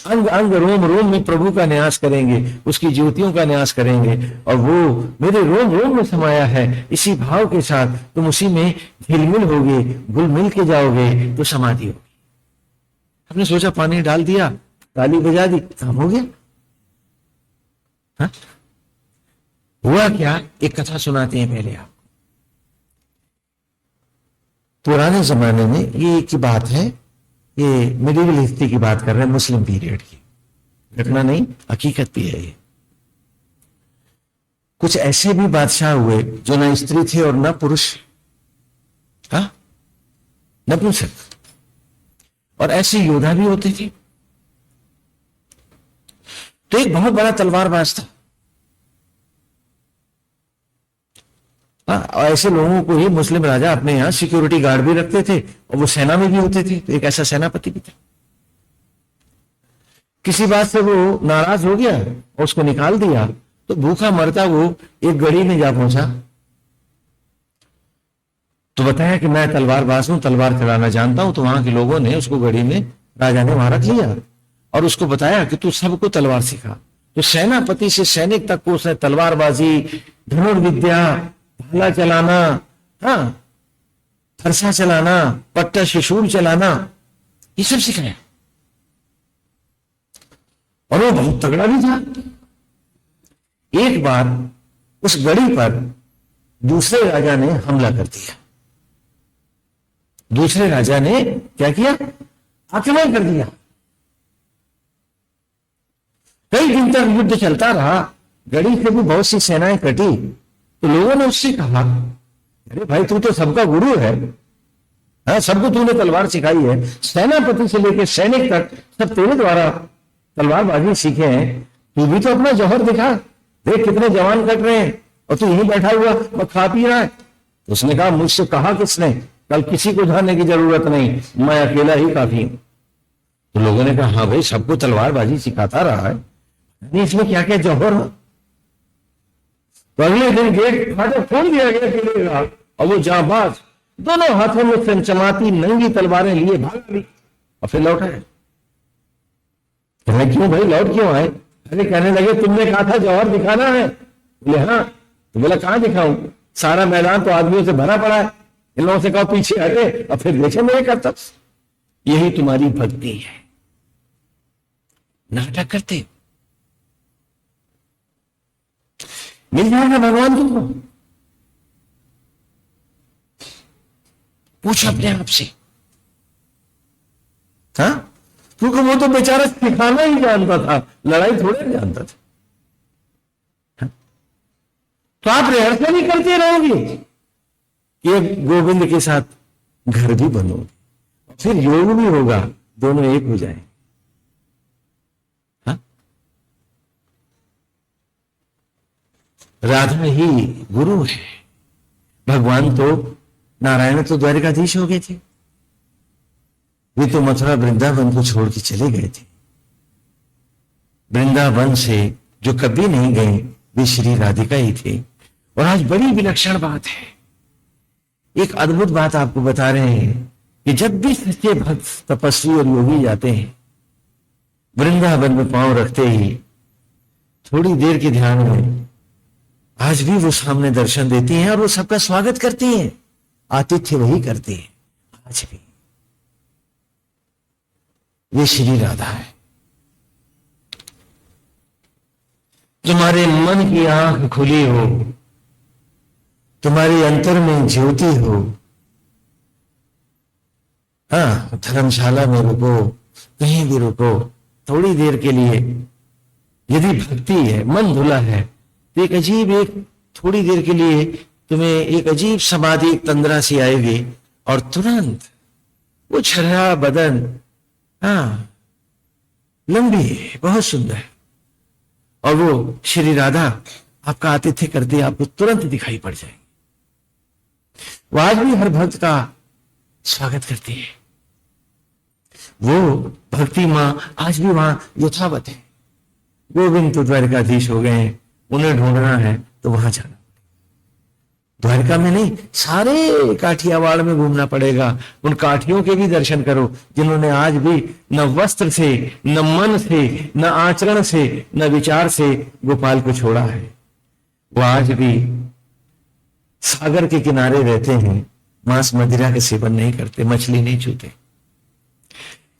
अंग अंग रोम रोम में प्रभु का न्यास करेंगे, उसकी ज्योतियों का न्यास करेंगे, और वो मेरे रोम रोम में समाया है, इसी भाव के साथ तुम उसी में घिलमिल होगे, घुल मिल के जाओगे तो समाधि होगी। हमने सोचा पानी डाल दिया, ताली बजा दी, काम हो गया। हा? हुआ क्या? एक कथा सुनाते हैं पहले आप। पुराने जमाने में ये की बात है, ये मिडिवल हिस्ट्री की बात कर रहे हैं, मुस्लिम पीरियड की घटना नहीं, हकीकत भी है ये। कुछ ऐसे भी बादशाह हुए जो न स्त्री थे और न पुरुष, हाँ, नपुंसक, और ऐसे योद्धा भी होते थे। तो एक बहुत बड़ा तलवारबाज था। और ऐसे लोगों को ही मुस्लिम राजा अपने यहां सिक्योरिटी गार्ड भी रखते थे और वो सेना में भी होते थे। तो एक ऐसा सेनापति भी था। किसी बात से वो नाराज हो गया और उसको निकाल दिया, तो भूखा मरता वो एक गढ़ी में जा पहुंचा। तो बताया कि मैं तलवारबाज हूं, तलवार चलाना जानता हूं। तो वहां के लोगों ने उसको गढ़ी में, राजा ने वहां रख लिया और उसको बताया कि तू सबको तलवार सिखा। तो सेनापति से सैनिक तक को उसने तलवारबाजी, धनुर्विद्या, भाला चलाना, हाँ, फरसा चलाना, पट्टा शिशूल चलाना, ये सब सिखाया। और वो बहुत तगड़ा भी था। एक बार उस गढ़ी पर दूसरे राजा ने हमला कर दिया। दूसरे राजा ने क्या किया? आक्रमण कर दिया। कई दिन तक युद्ध चलता रहा, गढ़ी से भी बहुत सी सेनाएं कटी। तो लोगों ने उससे कहा, अरे भाई तू तो सबका गुरु है, हाँ, सबको तूने तलवार सिखाई है, सेनापति से लेकर सैनिक तक सब तेरे द्वारा तलवारबाजी सीखे हैं, तू भी तो अपना जौहर दिखा, देख कितने जवान कट रहे हैं और तू यहीं बैठा हुआ और खा पी रहा है। तो उसने कहा, मुझसे कहा किसने? कल किसी को जाने की जरूरत नहीं, मैं अकेला ही काफी हूं। तो लोगों ने कहा, हाँ भाई सबको तलवारबाजी सिखाता रहा है, इसमें क्या क्या जौहर हो। तो अगले दिन गेट फाटक खोल दिया गया किले का, और वो जांबाज दोनों हाथों में चमचमाती नंगी तलवारें लिए भाग ली और फिर लौट आए। क्यों भाई लौट क्यों आए? अरे कहने लगे, तुमने कहा था जौहर दिखाना है। बोले हाँ। तो बोला कहां दिखाऊं? सारा मैदान तो आदमियों से भरा पड़ा है, इन लोगों से कहो पीछे हटे और फिर देखे मेरे कर्तव्य। यही तुम्हारी भक्ति है, नाटक करते। मिल जाएगा भगवान तुमको। पूछो अपने आप से, हाँ, क्योंकि वो तो बेचारा सिखाना ही जानता था, लड़ाई थोड़े जानता था। हाँ? तो आप रिहर्सल ही करते रहोगे, ये गोविंद के साथ घर भी बनोगे, फिर योग भी होगा, दोनों एक हो जाए। राधा ही गुरु है। भगवान तो, नारायण तो द्वारिकाधीश हो गए थे, वे तो मथुरा वृंदावन को छोड़ के चले गए थे। वृंदावन से जो कभी नहीं गए वे श्री राधिका ही थे। और आज बड़ी विलक्षण बात है, एक अद्भुत बात आपको बता रहे हैं कि जब भी सच्चे भक्त, तपस्वी और योगी जाते हैं, वृंदावन में पांव रखते ही थोड़ी देर के ध्यान में आज भी वो सामने दर्शन देती हैं और वो सबका स्वागत करती हैं, आतिथ्य वही करती हैं। आज भी वे श्री राधा है। तुम्हारे मन की आंख खुली हो, तुम्हारे अंतर में ज्योति हो, हाँ, धर्मशाला में रुको, कहीं भी रुको, थोड़ी देर के लिए यदि भक्ति है, मन धुला है, तो एक अजीब, एक थोड़ी देर के लिए तुम्हें एक अजीब समाधि, एक तंद्रा सी आएगी और तुरंत वो छर्रा बदन, हाँ, लंबी, बहुत सुंदर, और वो श्री राधा आपका आतिथ्य करती, आपको तुरंत दिखाई पड़ जाएगी। वो आज भी हर भक्त का स्वागत करती है। वो भक्ति मां आज भी वहां यथावत है। गोविंद तो द्वारकाधीश हो गए हैं, उन्हें ढूंढना है तो वहां जाना, द्वारका में नहीं, सारे काठियावाड़ में घूमना पड़ेगा। उन काठियों के भी दर्शन करो जिन्होंने आज भी न वस्त्र से, न मन से, न आचरण से, न विचार से गोपाल को छोड़ा है। वो आज भी सागर के किनारे रहते हैं, मांस मदिरा के सेवन नहीं करते, मछली नहीं छूते।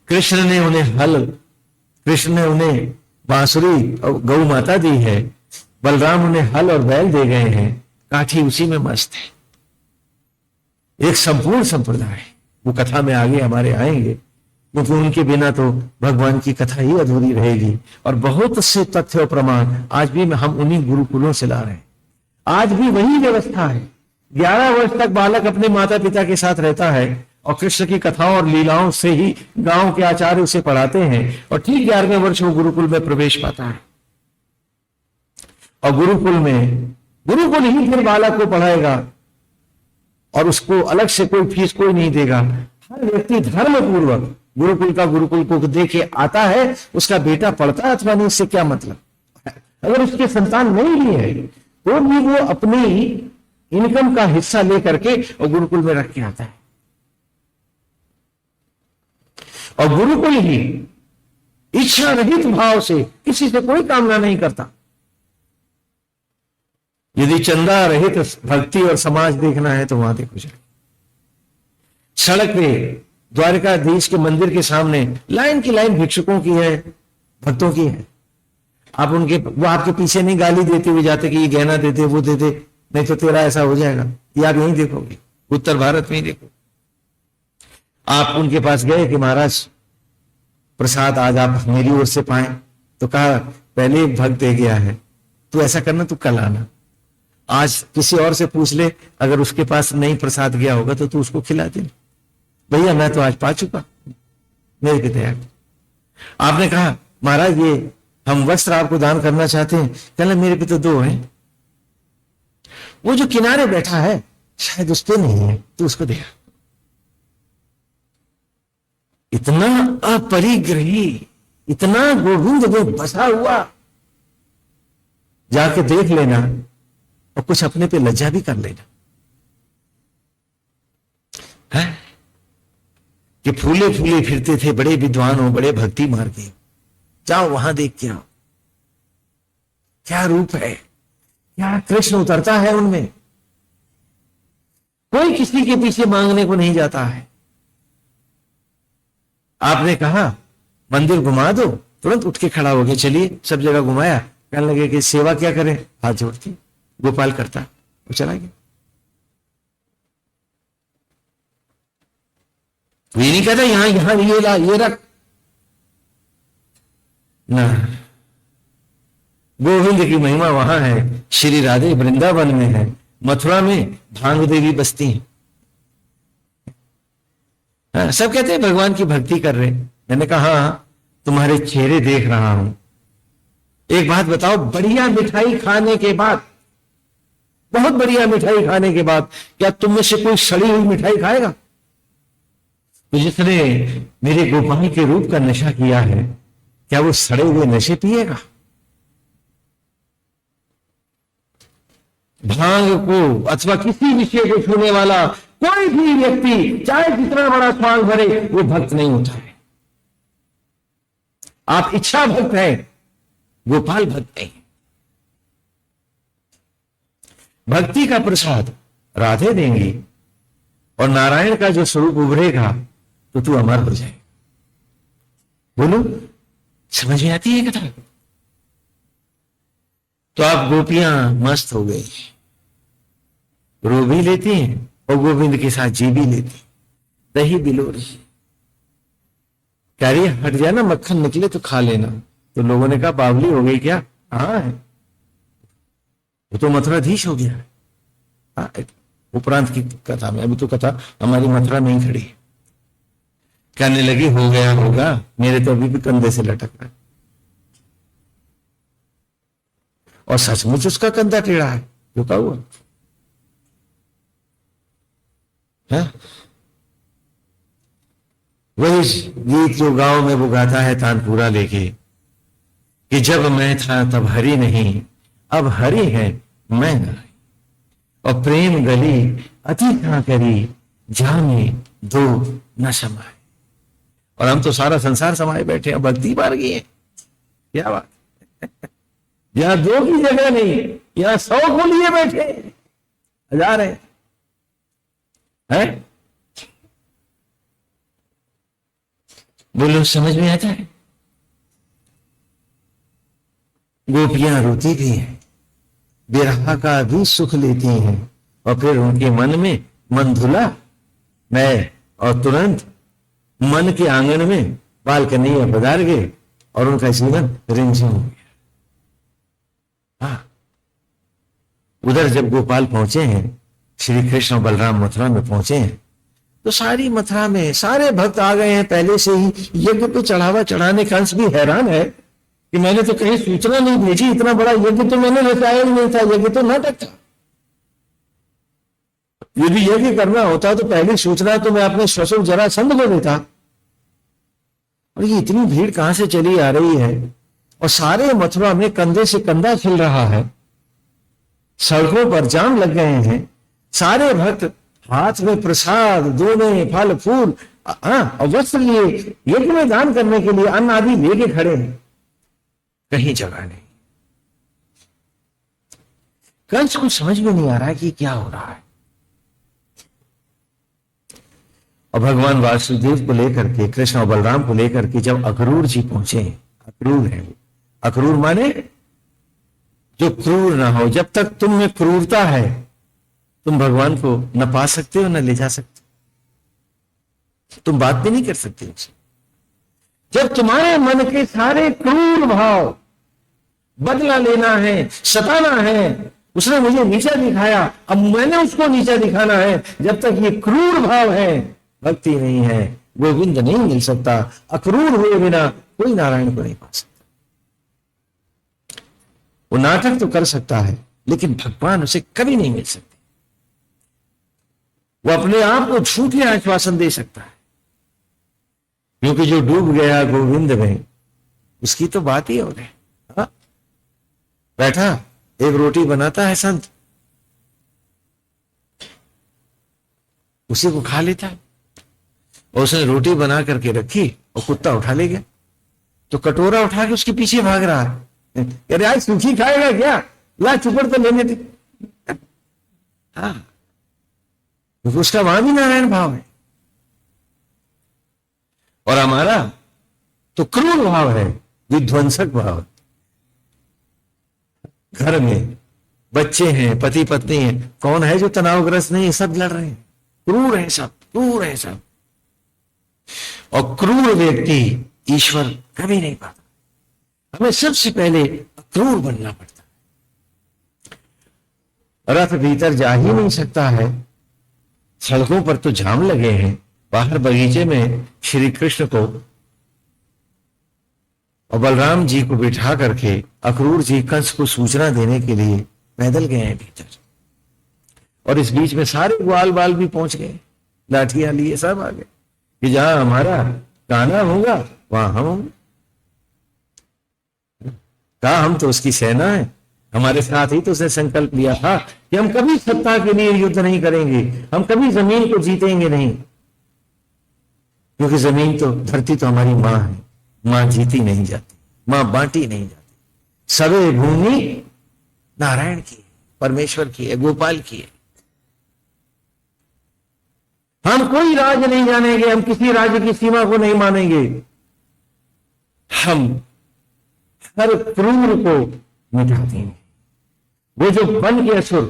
कृष्ण ने उन्हें हल, कृष्ण ने उन्हें बांसुरी और गौ माता दी है, बलराम उन्हें हल और बैल दे गए हैं, काठी उसी में मस्त है। एक संपूर्ण संप्रदाय, वो कथा में आगे हमारे आएंगे, क्योंकि उनके बिना तो भगवान की कथा ही अधूरी रहेगी। और बहुत से तथ्य और प्रमाण आज भी हम उन्हीं गुरुकुलों से ला रहे हैं। आज भी वही व्यवस्था है। 11 वर्ष तक बालक अपने माता पिता के साथ रहता है और कृष्ण की कथाओं और लीलाओं से ही गांव के आचार्य उसे पढ़ाते हैं, और ठीक 11वें वर्ष वो गुरुकुल में प्रवेश पाता है। और गुरुकुल ही फिर बालक को पढ़ाएगा, और उसको अलग से कोई फीस कोई नहीं देगा। हर व्यक्ति धर्म पूर्वक गुरुकुल को दे के आता है। उसका बेटा पढ़ता है अथवा नहीं, उससे क्या मतलब। अगर उसके संतान नहीं भी है तो भी वो अपनी इनकम का हिस्सा लेकर के और गुरुकुल में रख के आता है। और गुरुकुल ही इच्छा रहित भाव से किसी से कोई कामना नहीं करता। यदि चंदा रहित भक्ति और समाज देखना है तो वहां देखो जाए। सड़क पे द्वारकाधीश के मंदिर के सामने लाइन की लाइन भिक्षुकों की है, भक्तों की है। आप वो आपके पीछे नहीं गाली देते हुए जाते कि ये गहना दे दे, वो दे दे, नहीं तो तेरा ऐसा हो जाएगा। ये आप यहीं देखोगे, उत्तर भारत में ही देखो। आप उनके पास गए कि महाराज प्रसाद आज आप मेरी ओर से पाए, तो कहा पहले एक भक्त दे गया है, तू ऐसा करना, तू कल आना। आज किसी और से पूछ ले, अगर उसके पास नहीं प्रसाद गया होगा तो तू उसको खिला दे। भैया मैं तो आज पा चुका, मेरे की दया। आपने कहा महाराज ये हम वस्त्र आपको दान करना चाहते हैं, कहना मेरे पे तो 2 हैं। वो जो किनारे बैठा है शायद उसके नहीं है, तो उसको दे। इतना अपरिग्रही, इतना गोविंद में बसा हुआ, जाके देख लेना और कुछ अपने पे लज्जा भी कर लेना है कि फूले फूले फिरते थे, बड़े विद्वान हो, बड़े भक्ति मार्गी, जाओ वहां देख के आओ क्या रूप है, क्या कृष्ण उतरता है उनमें। कोई किसी के पीछे मांगने को नहीं जाता है। आपने कहा मंदिर घुमा दो, तुरंत उठ के खड़ा हो गया, चलिए सब जगह घुमाया। कहने लगे कि सेवा क्या करें, हाथ जोड़ के। गोपाल करता, वो चला गया। ये नहीं कहता यहां यहां ये ला ये रख ना। गोविंद की महिमा वहां है, श्री राधे वृंदावन में है, मथुरा में भांग देवी बसती हैं। हाँ, सब कहते हैं भगवान की भक्ति कर रहे। मैंने कहा हाँ, तुम्हारे चेहरे देख रहा हूं। एक बात बताओ, बढ़िया मिठाई खाने के बाद, बहुत बढ़िया मिठाई खाने के बाद, क्या तुम में से कोई सड़ी हुई मिठाई खाएगा? तो जिसने मेरे गोपाल के रूप का नशा किया है, क्या वो सड़े हुए नशे पिएगा? भांग को अथवा किसी विषय को छूने वाला कोई भी व्यक्ति, चाहे जितना बड़ा स्वांग भरे, वो भक्त नहीं होता है। आप इच्छा भक्त हैं, गोपाल भक्त नहीं। भक्ति का प्रसाद राधे देंगी और नारायण का जो स्वरूप उभरेगा तो तू अमर हो जाए। बोलो, समझ में आती है कथा? तो आप गोपियां मस्त हो गई, रो भी लेती हैं और गोविंद के साथ जी भी लेती, दही बिलो रही। कह रही हट जाए ना, मक्खन निकले तो खा लेना। तो लोगों ने कहा बावली हो गई क्या? हाँ है, वो तो मथुराधीश हो गया। हाँ, उपरांत की कथा में, अभी तो कथा हमारी मथुरा में ही खड़ी है। कहने लगी हो गया होगा, मेरे तो अभी भी कंधे से लटक रहा है। और सचमुच उसका कंधा टेढ़ा है, रुका हुआ है। वही गीत जो गांव में वो गाता है तानपुरा लेके कि जब मैं था तब हरि नहीं, अब हरि है मैं नहीं, और प्रेम गली अति क्या करी, जाने दो न समाए। और हम तो सारा संसार समाये बैठे हैं, भक्ति मार गई है। क्या बात यहां दो की जगह नहीं, यहां 100 को लिए बैठे, हजार है? बोलो, समझ में आता है? गोपियां रोती भी हैं, बिरहा का भी सुख लेती हैं, और फिर उनके मन में मन धुला मैं, और तुरंत मन के आंगन में बालकनी में पधार गए और उनका जीवन रिमझिम हो गया। हाँ, उधर जब गोपाल पहुंचे हैं, श्री कृष्ण बलराम मथुरा में पहुंचे हैं, तो सारी मथुरा में सारे भक्त आ गए हैं। पहले से ही यज्ञ पे चढ़ावा चढ़ाने का अंश भी हैरान है कि मैंने तो कहीं सूचना नहीं भेजी, इतना बड़ा यज्ञ तो मैंने रचाया ही नहीं था, यज्ञ तो नाटक था। यदि यज्ञ करना होता तो पहली सूचना तो मैं अपने ससुर जरासंध को देता। और ये इतनी भीड़ कहां से चली आ रही है, और सारे मथुरा में कंधे से कंधा खिल रहा है, सड़कों पर जाम लग गए हैं, सारे भक्त हाथ में प्रसाद, दोने, फल फूल और वस्त्र लिए यज्ञ में दान करने के लिए अन्न आदि लेके खड़े हैं, कहीं जगह नहीं। कंस को समझ में नहीं आ रहा है कि क्या हो रहा है। और भगवान वासुदेव को लेकर के, कृष्ण और बलराम को लेकर के जब अक्रूर जी पहुंचे, अक्रूर है, अक्रूर माने जो क्रूर ना हो। जब तक तुम में क्रूरता है, तुम भगवान को न पा सकते हो न ले जा सकते, तुम बात भी नहीं कर सकते उनसे। जब तुम्हारे मन के सारे क्रूर भाव, बदला लेना है, सताना है, उसने मुझे नीचा दिखाया, अब मैंने उसको नीचा दिखाना है, जब तक ये क्रूर भाव है, भक्ति नहीं है, गोविंद नहीं मिल सकता। अक्रूर हुए बिना कोई नारायण को नहीं पा सकता। वो नाटक तो कर सकता है, लेकिन भगवान उसे कभी नहीं मिल सकते। वो अपने आप को झूठे आश्वासन दे सकता है, क्योंकि जो डूब गया गोविंद में, उसकी तो बात ही हो गई। बैठा एक रोटी बनाता है संत, उसी को खा लेता है। और उसने रोटी बना करके रखी और कुत्ता उठा ले गया, तो कटोरा उठा के उसके पीछे भाग रहा है, अरे आज सूखी खाएगा क्या, ला चुपड़ तो लेने दे। हाँ, क्योंकि उसका वहां भी नारायण भाव है। और हमारा तो क्रूर भाव है, विध्वंसक भाव है। घर में बच्चे हैं, पति पत्नी हैं, कौन है जो तनावग्रस्त नहीं है? सब लड़ रहे हैं, क्रूर है सब, क्रूर है सब। और क्रूर व्यक्ति ईश्वर कभी नहीं पाता। हमें सबसे पहले क्रूर बनना पड़ता है। रथ भीतर जा ही नहीं सकता है, सड़कों पर तो जाम लगे हैं। बाहर बगीचे में श्री कृष्ण को और बलराम जी को बिठा करके अक्रूर जी कंस को सूचना देने के लिए पैदल गए हैं भीतर। और इस बीच में सारे ग्वाल बाल भी पहुंच गए, लाठियां लिए सब आ गए कि जहां हमारा गाना होगा वहां हम होंगे। कहा हम तो उसकी सेना है, हमारे साथ ही तो उसने संकल्प लिया था कि हम कभी सत्ता के लिए युद्ध नहीं करेंगे, हम कभी जमीन को जीतेंगे नहीं, क्योंकि जमीन तो, धरती तो हमारी मां है, मां जीती नहीं जाती, मां बांटी नहीं जाती। सवे भूमि नारायण की है, परमेश्वर की है, गोपाल की है। हम कोई राज नहीं जानेंगे, हम किसी राज्य की सीमा को नहीं मानेंगे। हम हर क्रूर को मिटा देंगे। वो जो बन के असुर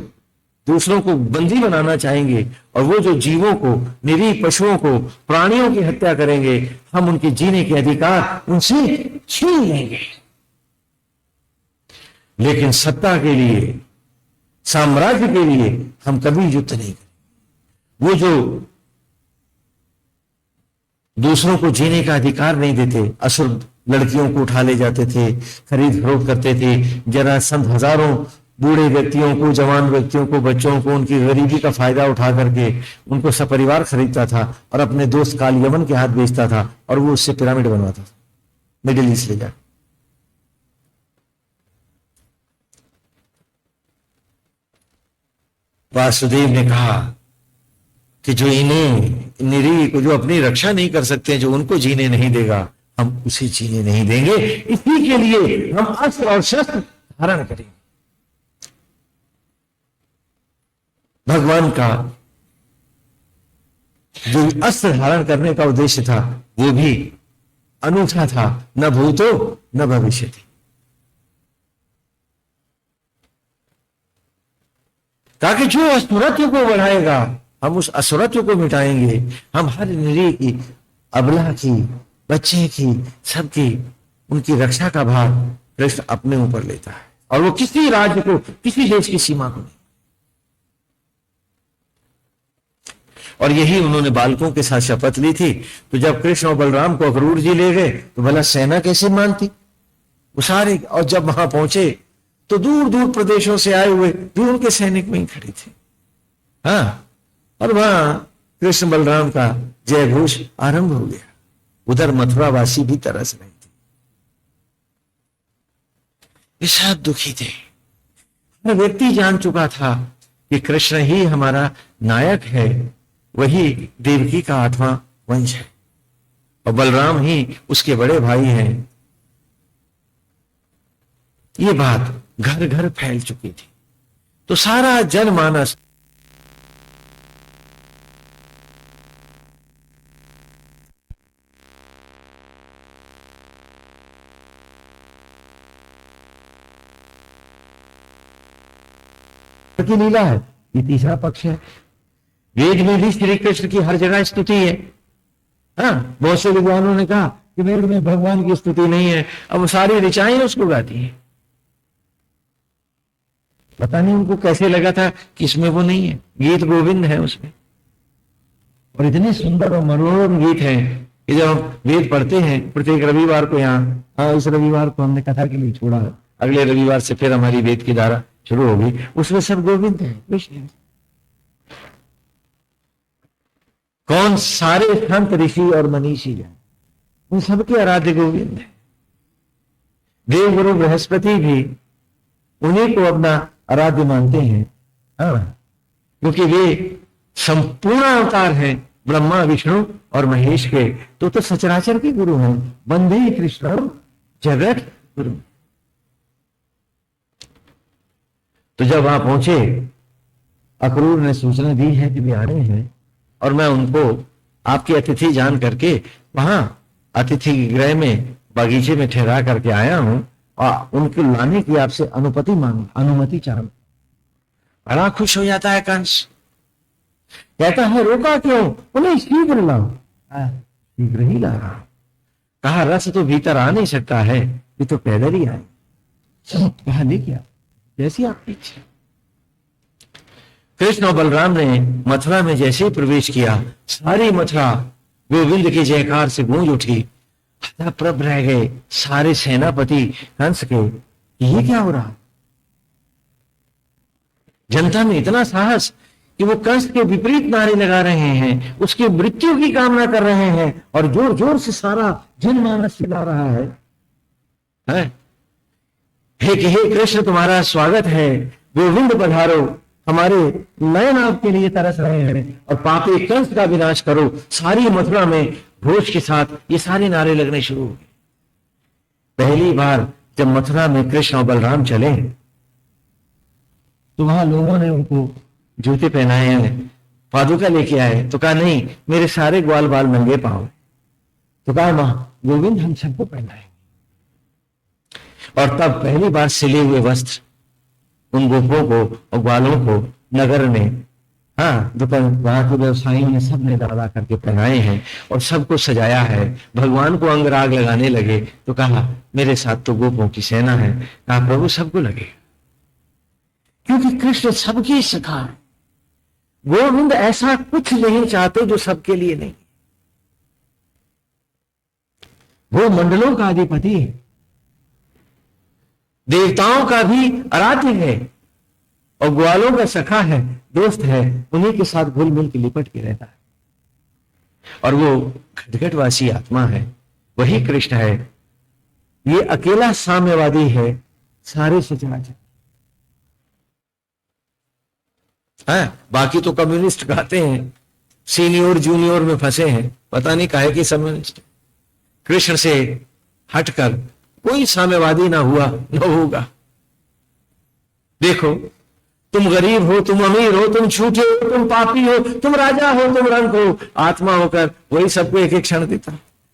दूसरों को बंदी बनाना चाहेंगे, और वो जो जीवों को, निरीह पशुओं को, प्राणियों की हत्या करेंगे, हम उनके जीने के अधिकार उनसे छीन लेंगे। लेकिन सत्ता के लिए, साम्राज्य के लिए हम कभी युद्ध नहीं करेंगे। वो जो दूसरों को जीने का अधिकार नहीं देते, असुर लड़कियों को उठा ले जाते थे, खरीद फरोख्त करते थे, जरासंध हजारों बूढ़े व्यक्तियों को, जवान व्यक्तियों को, बच्चों को उनकी गरीबी का फायदा उठा करके उनको सपरिवार खरीदता था और अपने दोस्त काल यमन के हाथ बेचता था, और वो उससे पिरामिड बनवाता था मिडिल ईस्ट ले जा। वासुदेव ने कहा कि जो इन्हें निरीह को, जो अपनी रक्षा नहीं कर सकते, जो उनको जीने नहीं देगा, हम उसे जीने नहीं देंगे। इसी के लिए हम अस्त्र और शस्त्र धारण करेंगे। भगवान का जो अस्त्र धारण करने का उद्देश्य था वो भी अनूठा था, न भूतो न भविष्यति। ताकि जो असुरत्व को बढ़ाएगा हम उस असुरत्व को मिटाएंगे। हम हर निरीह की, अबला की, बच्चे की, सबकी, उनकी रक्षा का भार कृष्ण अपने ऊपर लेता है, और वो किसी राज्य को, किसी देश की सीमा को नहीं। और यही उन्होंने बालकों के साथ शपथ ली थी। तो जब कृष्ण और बलराम को अक्रूर जी ले गए तो भला सेना कैसे मानती वो सारे। और जब वहां पहुंचे तो दूर दूर प्रदेशों से आए हुए भी उनके सैनिक वहीं खड़े थे। हाँ, और वहां कृष्ण बलराम का जय घोष आरंभ हो गया। उधर मथुरावासी भी तरस रहे थे, ये सब दुखी थे। हर व्यक्ति जान चुका था कि कृष्ण ही हमारा नायक है, वही देवकी का 8वां वंश है और बलराम ही उसके बड़े भाई हैं। ये बात घर घर फैल चुकी थी। तो सारा जनमानस की लीला है, ये तीसरा पक्ष है। वेद में भी श्री कृष्ण की हर जगह स्तुति है। हाँ, बहुत से विद्वानों ने कहा कि वेद में भगवान की स्तुति नहीं है, अब वो सारी ऋचाएं उसको गाती है। पता नहीं उनको कैसे लगा था कि इसमें वो नहीं है, गीत गोविंद है उसमें। और इतने सुंदर और मनोरम गीत हैं कि जब हम वेद पढ़ते हैं प्रत्येक रविवार को, यहाँ, हाँ, इस रविवार को हमने कथा के लिए छोड़ा, अगले रविवार से फिर हमारी वेद की धारा शुरू होगी, उसमें सब गोविंद है, कृष्ण। कौन सारे संत ऋषि और मनीषी हैं, उन सबके आराध्य गोविंद है। देव गुरु बृहस्पति भी उन्हीं को अपना आराध्य मानते हैं, क्योंकि वे संपूर्ण अवतार हैं ब्रह्मा विष्णु और महेश के। तो सचराचर के गुरु हैं। वंदे कृष्ण जगत गुरु। तो जब वहां पहुंचे, अक्रूर ने सूचना दी है कि वे आ रहे हैं, और मैं उनको आपके अतिथि जान करके वहां अतिथि गृह में, बगीचे में ठहरा करके आया हूं, और उनको लाने की आपसे अनुमति चाह। बड़ा खुश हो जाता है कंस, कहता है रोका क्यों, उन्हें शीघ्र लाओ। शीघ्र ही ला रहा। कहा रस तो भीतर आ नहीं सकता है, ये तो पैदल ही आए। कहा ले क्या, जैसी आपकी इच्छा। कृष्ण और बलराम ने मथुरा में जैसे ही प्रवेश किया, सारी मथुरा गोविंद के जयकार से गूंज उठी। हतप्रभ रह गए सारे सेनापति कंस के, ये क्या हो रहा। जनता में इतना साहस कि वो कंस के विपरीत नारे लगा रहे हैं, उसकी मृत्यु की कामना कर रहे हैं, और जोर जोर से सारा जनमानस चिल्ला रहा है, हे कृष्ण तुम्हारा स्वागत है, गोविंद पधारो, हमारे नयन आपके लिए तरस रहे हैं, और पापी कंस का विनाश करो। सारी मथुरा में घोष के साथ ये सारे नारे लगने शुरू हो गए। पहली बार जब मथुरा में कृष्ण और बलराम चले तो वहां लोगों ने उनको जूते पहनाए हैं, पादुका लेके आए, तो कहा नहीं, मेरे सारे ग्वाल बाल नंगे पांव। तो कहा मां गोविंद हम सबको पहनाएंगे। और तब पहली बार सिले हुए वस्त्र उन गोपों को और ग्वालों को नगर में, हाँ, दुकान वहां के व्यवसायियों ने सबने दादा करके पहनाए हैं और सबको सजाया है। भगवान को अंगराग लगाने लगे तो कहा मेरे साथ तो गोपों की सेना है। कहा प्रभु सबको लगे, क्योंकि कृष्ण सबकी सखा है। गोविंद ऐसा कुछ नहीं चाहते जो सबके लिए नहीं। वो मंडलों का अधिपति है, देवताओं का भी आराध्य है, और ग्वालों का सखा है, दोस्त है, उन्हीं के साथ घुल मिल के लिपट के रहता है। और वो खटखटवासी आत्मा है, वही कृष्ण है। ये अकेला साम्यवादी है सारे सचराचर। है। बाकी तो कम्युनिस्ट कहते हैं, सीनियर जूनियर में फंसे हैं, पता नहीं काहे की कम्युनिस्ट। कृष्ण से हटकर कोई साम्यवादी ना हुआ न होगा। देखो, तुम गरीब हो, तुम अमीर हो, तुम झूठे हो, तुम पापी हो, तुम राजा हो, तुम रंक हो, आत्मा होकर वही सबको एक एक क्षण देता,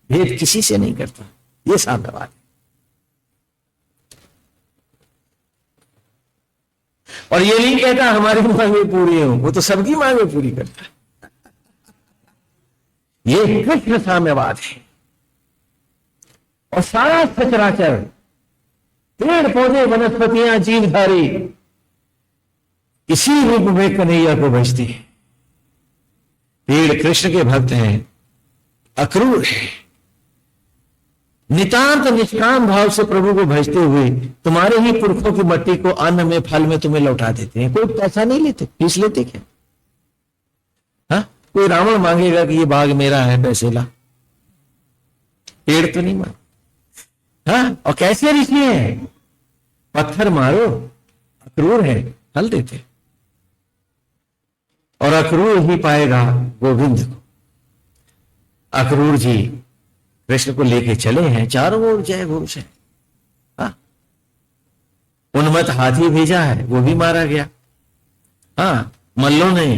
भेद किसी से नहीं करता। ये साम्यवाद है। और ये नहीं कहता हमारी मांगे पूरी हो, वो तो सबकी मांगे पूरी करता है। ये कृष्ण साम्यवाद है। और सारा सचराचर, पेड़ पौधे वनस्पतियां जीवधारी इसी रूप में कन्हैया को भजती है। पेड़ कृष्ण के भक्त हैं, अक्रूर है, नितांत निष्काम भाव से प्रभु को भजते हुए तुम्हारे ही पुरखों की मट्टी को अन्न में फल में तुम्हें लौटा देते हैं। कोई पैसा नहीं लेते, फीस लेते क्या? हाँ, कोई रावण मांगेगा कि ये बाग मेरा है, पैसे ला? पेड़ तो नहीं मांग। हाँ, और कैसे ऋषि हैं, पत्थर मारो, अक्रूर है, फल देते। और अक्रूर ही पाएगा गोविंद को। अक्रूर जी कृष्ण को लेके चले हैं, चारों ओर जय घोष है। हाँ, उन्मत्त हाथी भेजा है, वो भी मारा गया। हाँ, मल्लों ने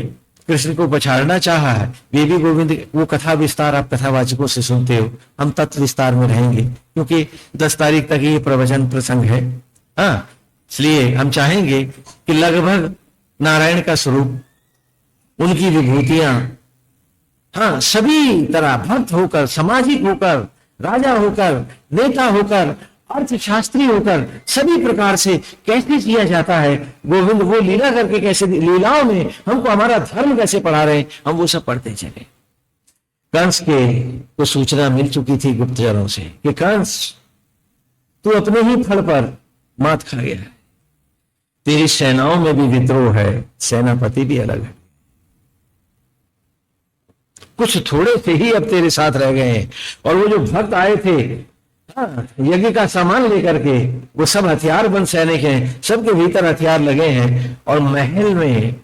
कृष्ण को पछाड़ना चाहा है, वे भी गोविंद। वो कथा विस्तार आप कथावाचकों से सुनते हो, हम तत्व विस्तार में रहेंगे क्योंकि 10 तारीख तक ये प्रवचन प्रसंग है। हाँ, इसलिए हम चाहेंगे कि लगभग नारायण का स्वरूप, उनकी विभूतियां, हाँ, सभी तरह भक्त होकर, सामाजिक होकर, राजा होकर, नेता होकर, अर्थशास्त्री होकर, सभी प्रकार से कैसे किया जाता है। गोविंद वो लीला करके कैसे, लीलाओं में हमको हमारा धर्म कैसे पढ़ा रहे हैं, हम वो सब पढ़ते चले। कंस के को सूचना मिल चुकी थी गुप्तचरों से कि कंस, तू अपने ही फल पर मात खा गया है, तेरी सेनाओं में भी विद्रोह है, सेनापति भी अलग है, कुछ थोड़े से ही अब तेरे साथ रह गए हैं। और वो जो भक्त आए थे, हाँ, यज्ञ का सामान लेकर के, वो सब हथियार बंद सैनिक हैं, सबके भीतर हथियार लगे हैं। और महल में,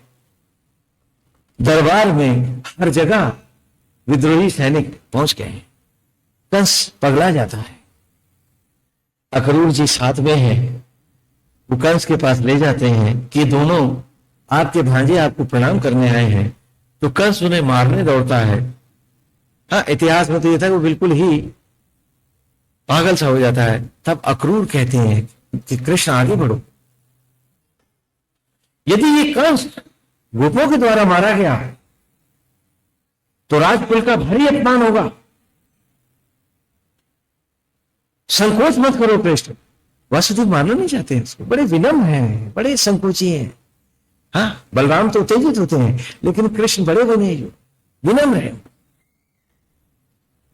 दरबार में, हर जगह विद्रोही सैनिक पहुंच गए हैं। कंस पगला जाता है। अक्रूर जी साथ में हैं, वो कंस के पास ले जाते हैं कि दोनों आपके भांजे आपको प्रणाम करने आए हैं। तो कंस उन्हें मारने दौड़ता है। हाँ, इतिहास में तो यह था वो बिल्कुल ही पागल सा हो जाता है। तब अक्रूर कहते हैं कि कृष्ण आगे बढ़ो। यदि ये कंस गोपों के द्वारा मारा गया तो राजकुल का भारी अपमान होगा। संकोच मत करो कृष्ण। वासुदेव मारना नहीं चाहते हैं उसको, बड़े विनम्र हैं, बड़े संकोची हैं। हाँ, बलराम तो उत्तेजित होते हैं, लेकिन कृष्ण बड़े बने, विनम्र है।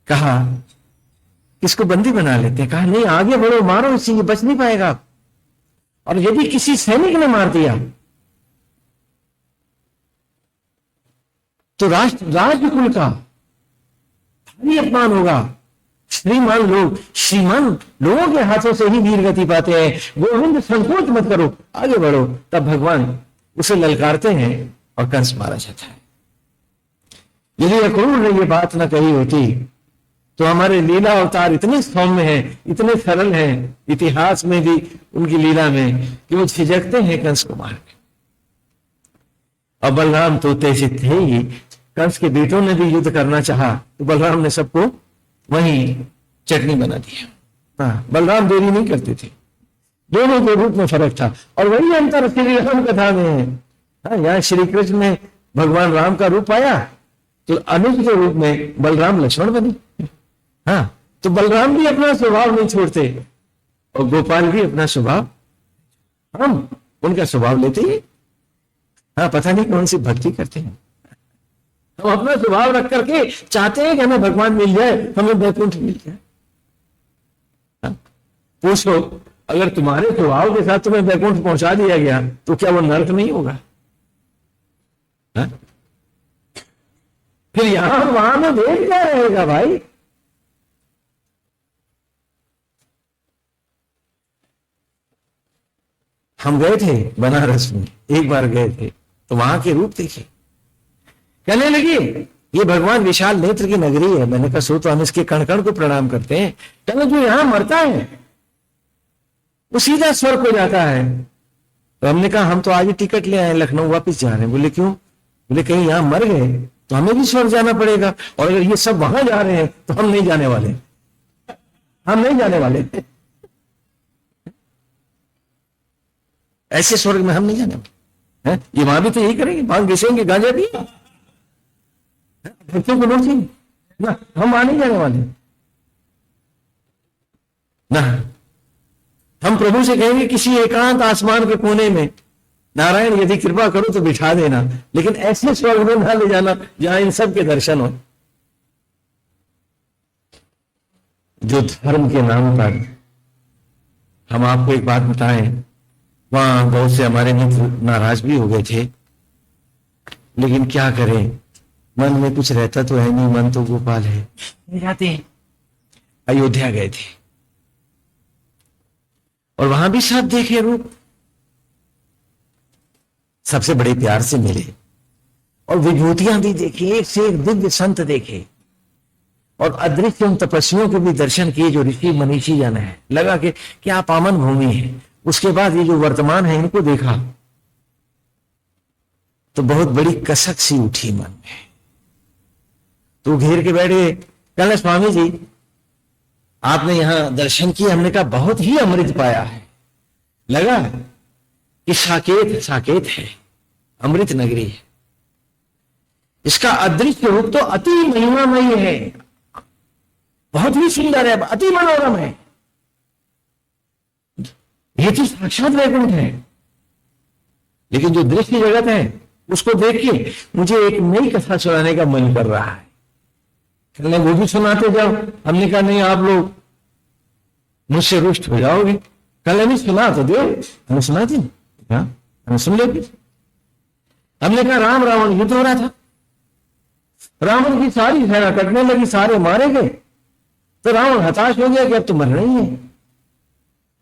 कहा किसको बंदी बना लेते हैं, कहा नहीं आगे बढ़ो, मारो इसे, ये बच नहीं पाएगा। और यदि किसी सैनिक ने मार दिया तो राजकुल का भारी अपमान होगा। श्रीमान लोगों के हाथों से ही वीर गति पाते हैं। गोविंद संकोच मत करो, आगे बढ़ो। तब भगवान उसे ललकारते हैं और कंस मारा जाता है। यदि अक्रूर ने यह बात न कही होती तो हमारे लीला अवतार इतने सौम्य हैं, इतने सरल हैं, इतिहास में भी उनकी लीला में, कि वो झिझकते हैं कंस को मार के। और बलराम तो उत्तेजित थे ही। कंस के बेटों ने भी युद्ध करना चाहा तो बलराम ने सबको वहीं चटनी बना दिया। हाँ, बलराम देरी नहीं करते थे। दोनों के रूप में फर्क था। और वही अंतर श्री राम कथा में है। हाँ, यहाँ श्री कृष्ण ने भगवान राम का रूप पाया तो अनुज के रूप में बलराम लक्ष्मण बने। हाँ, तो बलराम भी अपना स्वभाव नहीं छोड़ते और गोपाल भी अपना स्वभाव, हम उनका स्वभाव लेते ही। हाँ, पता नहीं कौन सी भक्ति करते हैं। हम अपना स्वभाव रख करके चाहते हैं कि हमें भगवान मिल जाए, हमें वैकुंठ मिल जाए। हाँ? पूछो, अगर तुम्हारे स्वभाव के साथ तुम्हें वैकुंठ पहुंचा दिया गया तो क्या वो नरक नहीं होगा? हाँ? फिर यहां वहां में भेद क्या रहेगा भाई? हम गए थे बनारस में, एक बार गए थे, तो वहां के रूप देखिए। कहने लगी ये भगवान विशाल नेत्र की नगरी है। मैंने कहा सो तो हम इसके कण कण को प्रणाम करते हैं। कहने जो यहां मरता है वो सीधा स्वर्ग को जाता है। तो हमने कहा हम तो आज ही टिकट ले आए, लखनऊ वापस जा रहे हैं। बोले क्यों? बोले कहीं यहां मर गए तो हमें भी स्वर्ग जाना पड़ेगा, और अगर ये सब वहां जा रहे हैं तो हम नहीं जाने वाले, हम नहीं जाने वाले, ऐसे स्वर्ग में हम नहीं जाने वाले हैं। ये वहां भी तो यही करेंगे, भांग घिसेंगे, गांजा भी, बच्चों को नोट ना, हम वहां नहीं जाने वाले ना। हम प्रभु से कहेंगे किसी एकांत आसमान के कोने में, नारायण यदि कृपा करो तो बिठा देना, लेकिन ऐसे स्वर्ग में ना ले जाना जहां इन सब के दर्शन हो। जो धर्म के नाम पर, हम आपको एक बात बताएं, वहां बहुत से हमारे मित्र नाराज भी हो गए थे, लेकिन क्या करें, मन में कुछ रहता तो है नहीं, मन तो गोपाल है। जाते हैं, अयोध्या गए थे और वहां भी सब देखे रूप, सबसे बड़े प्यार से मिले और विभूतियां भी देखी, एक से एक दिव्य संत देखे और अदृश्य उन तपस्वियों के भी दर्शन किए जो ऋषि मनीषी जन है। लगा कि क्या पावन भूमि है। उसके बाद ये जो वर्तमान है इनको देखा तो बहुत बड़ी कसक सी उठी मन में। तो घेर के बैठे, कहना स्वामी जी आपने यहां दर्शन किए। हमने कहा बहुत ही अमृत पाया है। लगा कि साकेत साकेत है, अमृत नगरी है। इसका अदृश्य रूप तो अति महिमामयी है, बहुत ही सुंदर है, अति मनोरम है। ये तो साक्षात वैकुंठ है। लेकिन जो दृश्य जगत है उसको देख के मुझे एक नई कथा सुनाने का मन कर रहा है। कहने वो भी सुनाते जाओ। हमने कहा नहीं, आप लोग मुझसे रुष्ट हो जाओगे। कल नहीं सुना तो दो, हमें सुना दी, हमें सुन ले। हमने कहा राम रावण युद्ध हो रहा था, रावण की सारी सेना कटने लगी, सारे मारे गए। तो रावण हताश हो गया कि अब तो मरना ही है।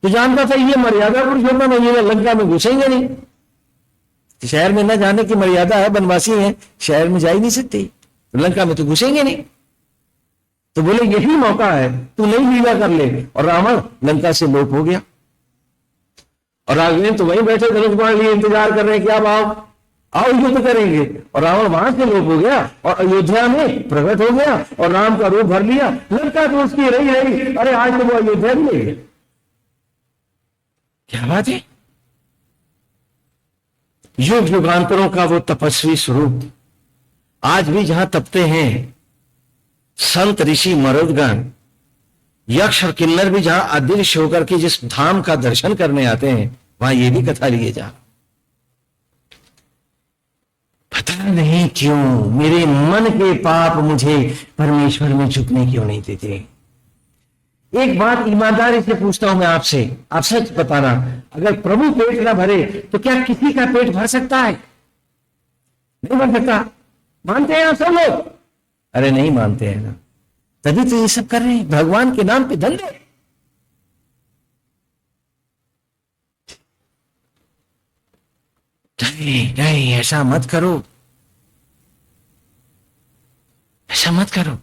तो जानता था ये मर्यादा पुरुषोत्तम में, ये लंका में घुसेंगे नहीं, शहर में न जाने की मर्यादा है, वनवासी है, शहर में जा ही नहीं सकते, तो लंका में तो घुसेंगे नहीं। तो बोले यही मौका है, तू नहीं लीला कर ले। और रावण लंका से लोप हो गया। और राघवेंद्र तो वहीं बैठे धनुष बाण लिए इंतजार कर रहे हैं कि अब आओ युद्ध करेंगे। और रावण वहां से लोप हो गया और अयोध्या में प्रकट हो गया और राम का रूप भर लिया। लंका तो उसकी रही, अरे आज तो वो अयोध्या भी ले गए। क्या बात है। युग युगांतरों का वो तपस्वी स्वरूप आज भी जहां तपते हैं, संत ऋषि मरुदगण, यक्ष और किन्नर भी जहां अदृश्य होकर के जिस धाम का दर्शन करने आते हैं, वहां ये भी कथा लिए जा। पता नहीं क्यों मेरे मन के पाप मुझे परमेश्वर में झुकने क्यों नहीं देते। एक बात ईमानदारी से पूछता हूं मैं आपसे, आप सच बताना, अगर प्रभु पेट ना भरे तो क्या किसी का पेट भर सकता है? नहीं भर सकता। मानते हैं आप सब लोग? अरे नहीं मानते हैं ना, तभी तो ये सब कर रहे हैं भगवान के नाम पे धंधे। नहीं नहीं, ऐसा मत करो, ऐसा मत करो।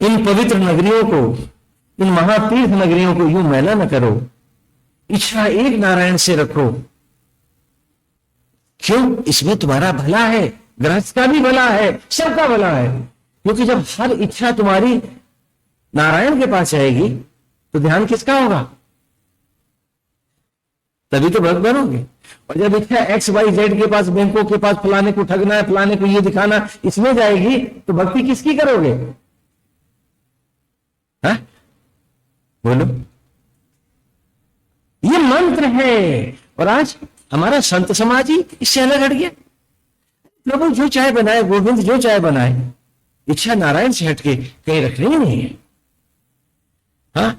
इन पवित्र नगरियों को, इन महातीर्थ नगरियों को यूं मैला न करो। इच्छा एक नारायण से रखो। क्यों? इसमें तुम्हारा भला है, गृहस्थ का भी भला है, सबका भला है। क्योंकि जब हर इच्छा तुम्हारी नारायण के पास आएगी तो ध्यान किसका होगा? तभी तो भक्त बनोगे। और जब इच्छा एक्स वाई जेड के पास, बैंकों के पास, फलाने को ठगना है, फलाने को ये दिखाना, इसमें जाएगी तो भक्ति किसकी करोगे? हाँ बोलो। ये मंत्र है। और आज हमारा संत समाज ही इससे अलग हट गया। प्रभु जो चाहे बनाए, गोविंद जो चाहे बनाए, इच्छा नारायण से हटके कहीं रखनी ही नहीं है। हाँ,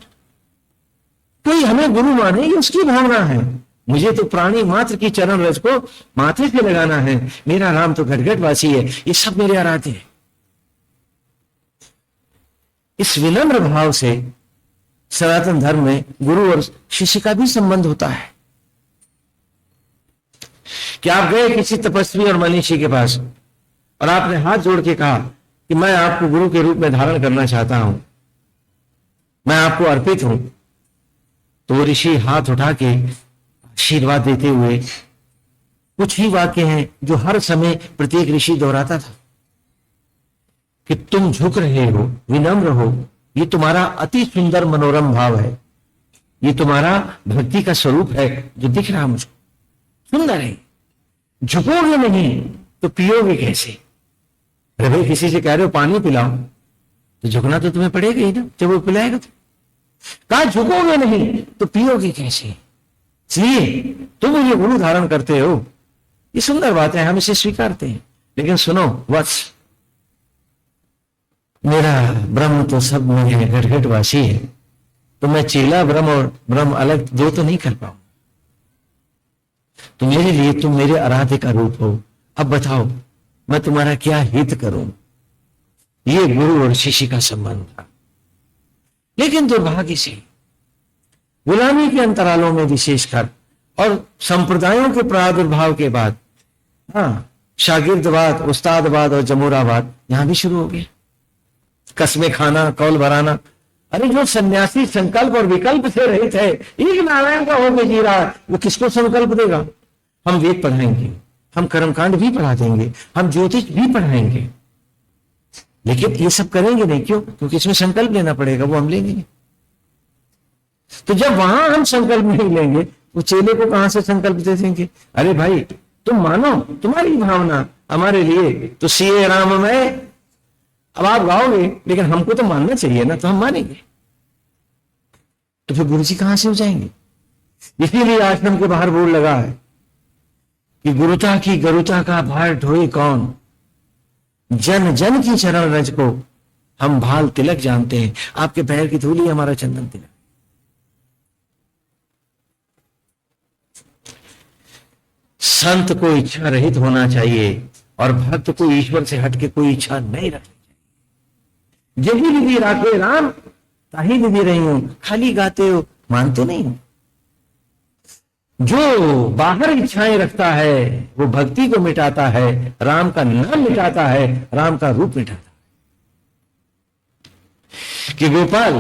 कोई हमें गुरु माने, ये उसकी भावना है। मुझे तो प्राणी मात्र की चरण रज को माथे पे लगाना है। मेरा राम तो घटघट वासी है। ये सब मेरे आराध्य है। इस विनम्र भाव से सनातन धर्म में गुरु और शिष्य का भी संबंध होता है। कि आप गए किसी तपस्वी और मनीषी के पास और आपने हाथ जोड़ के कहा कि मैं आपको गुरु के रूप में धारण करना चाहता हूं, मैं आपको अर्पित हूं। तो वो ऋषि हाथ उठा के आशीर्वाद देते हुए, कुछ ही वाक्य हैं जो हर समय प्रत्येक ऋषि दोहराता था कि तुम झुक रहे हो, विनम्र हो, ये तुम्हारा अति सुंदर मनोरम भाव है, ये तुम्हारा भक्ति का स्वरूप है जो दिख रहा मुझको, सुंदर है। झुकोगे नहीं तो पियोगे कैसे? अरे भाई किसी से कह रहे हो पानी पिलाओ तो झुकना तो तुम्हें पड़ेगा ही ना, जब वो पिलाएगा तो। कहा झुकोगे नहीं तो पियोगे कैसे? इसलिए तुम ये गुरु धारण करते हो, ये सुंदर बात है, हम इसे स्वीकारते हैं। लेकिन सुनो वत्स, मेरा ब्रह्म तो सब में है, घटघटवासी है, तो मैं चेला ब्रह्म और ब्रह्म अलग दो तो नहीं कर पाऊं। तो मेरे लिए तुम मेरे आराध्य का रूप हो, अब बताओ मैं तुम्हारा क्या हित करूं? ये गुरु और शिष्य का संबंध था। लेकिन दुर्भाग्य से गुलामी के अंतरालों में विशेषकर और संप्रदायों के प्रादुर्भाव के बाद, हाँ, शागिर्दवाद, उस्तादवाद और जमूरावाद यहां भी शुरू हो गया। कस्में खाना, कौल भराना। अरे जो सन्यासी संकल्प और विकल्प से रहित है, एक नारायण का होकर जी रहा है, वो किसको संकल्प देगा? हम वेद पढ़ाएंगे, हम कर्मकांड भी पढ़ा देंगे, हम ज्योतिष भी पढ़ाएंगे, लेकिन ये सब करेंगे नहीं। क्यों? क्योंकि इसमें संकल्प लेना पड़ेगा, वो हम लेंगे नहीं। तो जब वहां हम संकल्प नहीं लेंगे, वो चेले को कहां से संकल्प दे देंगे? अरे भाई तुम मानो, तुम्हारी भावना हमारे लिए तो सीए राम में, अब आप गाओगे लेकिन हमको तो मानना चाहिए ना, तो हम मानेंगे। तो फिर गुरु जी कहां से हो जाएंगे? इसीलिए आश्रम के बाहर बोर्ड लगा है कि गुरुता की गरुता का भार ढोए कौन, जन जन की चरण रज को हम भाल तिलक जानते हैं। आपके पैर की धूली हमारा चंदन तिलक। संत को इच्छा रहित होना चाहिए और भक्त को ईश्वर से हटके कोई इच्छा नहीं रखनी चाहिए। यही विधि राखे राम ताही विधि रही हूं, खाली गाते हो, मानते नहीं हो। जो बाहर इच्छाएं रखता है वो भक्ति को मिटाता है, राम का नाम मिटाता है, राम का रूप मिटाता है। कि गोपाल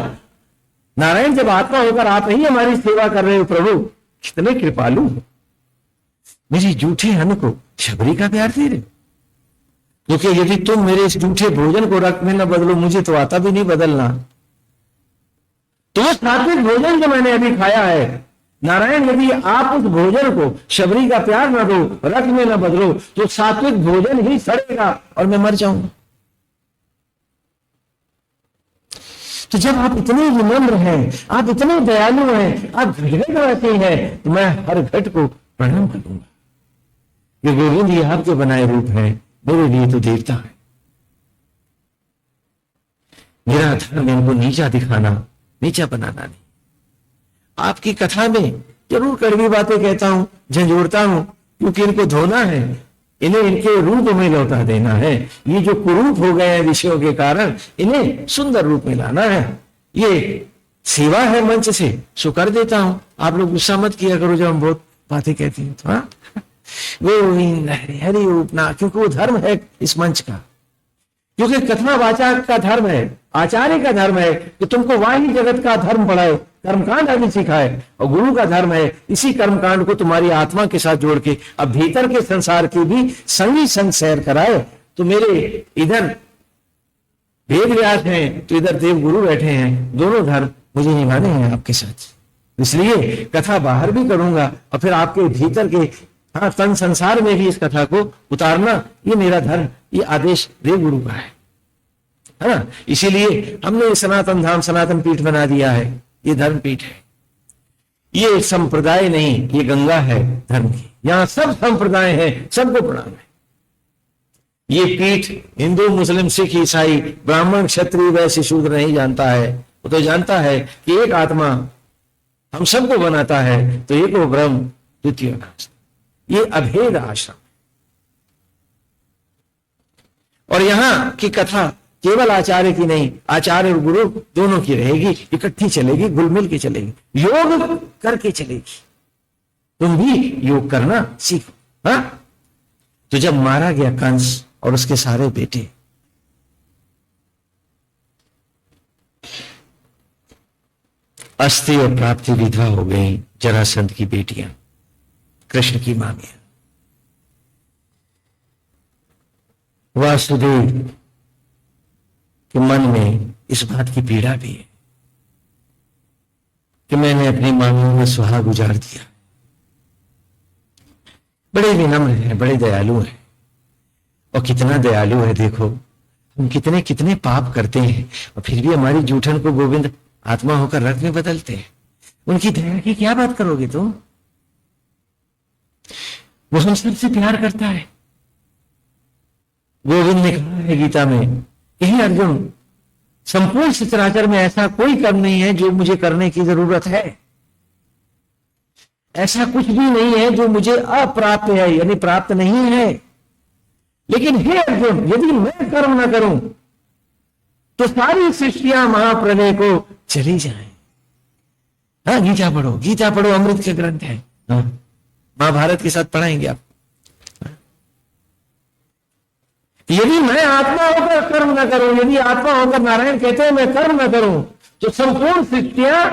नारायण जब आत्मा होकर आप ही हमारी सेवा कर रहे हो, प्रभु कितने कृपालु हो, मेरी जूठे अन्न को शबरी का प्यार दे रहे हो। क्योंकि यदि तुम मेरे इस जूठे भोजन को रक्त में न बदलो, मुझे तो आता भी नहीं बदलना। तो सात्विक भोजन जो मैंने अभी खाया है, नारायण यदि आप उस भोजन को शबरी का प्यार न दो, रक्त में न बदलो, तो सात्विक भोजन ही सड़ेगा और मैं मर जाऊंगा। तो जब आप इतने विनम्र हैं, आप इतने दयालु हैं, आप घट रहते हैं, तो मैं हर घट को प्रणाम करूंगा। ये गोविंद ये आपके बनाए रूप है, मेरे लिए तो देवता है। मेरा धर्म इनको नीचा दिखाना, नीचा बनाना नहीं। आपकी कथा में जरूर कड़वी बातें कहता हूं, झंझोड़ता हूं, क्योंकि इनको धोना है, इन्हें इनके रूप में लौटा देना है। ये जो कुरूप हो गए हैं विषयों के कारण, इन्हें सुंदर रूप में लाना है। ये सेवा है मंच से, सो कर देता हूं। आप लोग गुस्सा मत किया करो जब हम बहुत बातें कहते हैं। हाँ, गोविंद हरि हरि उपना, क्योंकि वो धर्म है इस मंच का। क्योंकि कथा वाचक का धर्म है, आचार्य का धर्म है कि तुमको वाही जगत का धर्म पढ़ाए, कर्मकांड आदि सिखाए। और गुरु का धर्म है इसी कर्मकांड को तुम्हारी आत्मा के साथ जोड़ के अब भीतर के संसार की भी संगी संग सैर कराए। तो मेरे इधर वेद व्यास हैं, तो इधर देव गुरु बैठे हैं, दोनों धर्म मुझे निभाने हैं आपके साथ। इसलिए कथा बाहर भी करूंगा और फिर आपके भीतर के, हाँ, तन संसार में भी इस कथा को उतारना, ये मेरा धर्म, ये आदेश देव गुरु का है ना। इसीलिए हमने सनातन धाम सनातन पीठ बना दिया है। ये धर्म पीठ है, ये संप्रदाय नहीं, ये गंगा है धर्म की। यहां सब संप्रदाय हैं, सबको प्रणाम है। ये पीठ हिंदू मुस्लिम सिख ईसाई ब्राह्मण क्षत्रिय वैश्य शूद्र नहीं जानता है। वो तो जानता है कि एक आत्मा हम सबको बनाता है, तो एक वो ब्रह्म द्वितीय नास्ति। ये अभेद आश्रम। और यहां की कथा केवल आचार्य की नहीं, आचार्य और गुरु दोनों की रहेगी, इकट्ठी चलेगी, घुलमिल के चलेगी, योग करके चलेगी। तुम भी योग करना सीखो। हाँ? तो जब मारा गया कंस और उसके सारे बेटे, अस्थि और प्राप्ति विधवा हो गई जरासंध की बेटियां, कृष्ण की मामियां। वासुदेव के मन में इस बात की पीड़ा भी है कि मैंने अपनी मामियों में सुहाग उजाड़ दिया। बड़े विनम्र हैं, बड़े दयालु हैं, और कितना दयालु है देखो, हम कितने कितने पाप करते हैं और फिर भी हमारी जूठन को गोविंद आत्मा होकर रथ में बदलते हैं। उनकी दया की क्या बात करोगे तुम? वो हम सबसे प्यार करता है। गोविंद ने कहा है गीता में कि हे अर्जुन, संपूर्ण सचराचर में ऐसा कोई कर्म नहीं है जो मुझे करने की जरूरत है, ऐसा कुछ भी नहीं है जो मुझे अप्राप्त है, यानी प्राप्त नहीं है। लेकिन हे अर्जुन, यदि मैं कर्म ना करूं तो सारी सृष्टियां महाप्रलय को चली जाएं। हाँ, गीता पढ़ो, गीता पढ़ो, अमृत के ग्रंथ है। हाँ, महाभारत के साथ पढ़ाएंगे आप। यदि मैं आत्मा होकर कर्म न करूं, यदि आत्मा होकर नारायण कहते हैं मैं कर्म न करूं, तो संपूर्ण सृष्टियां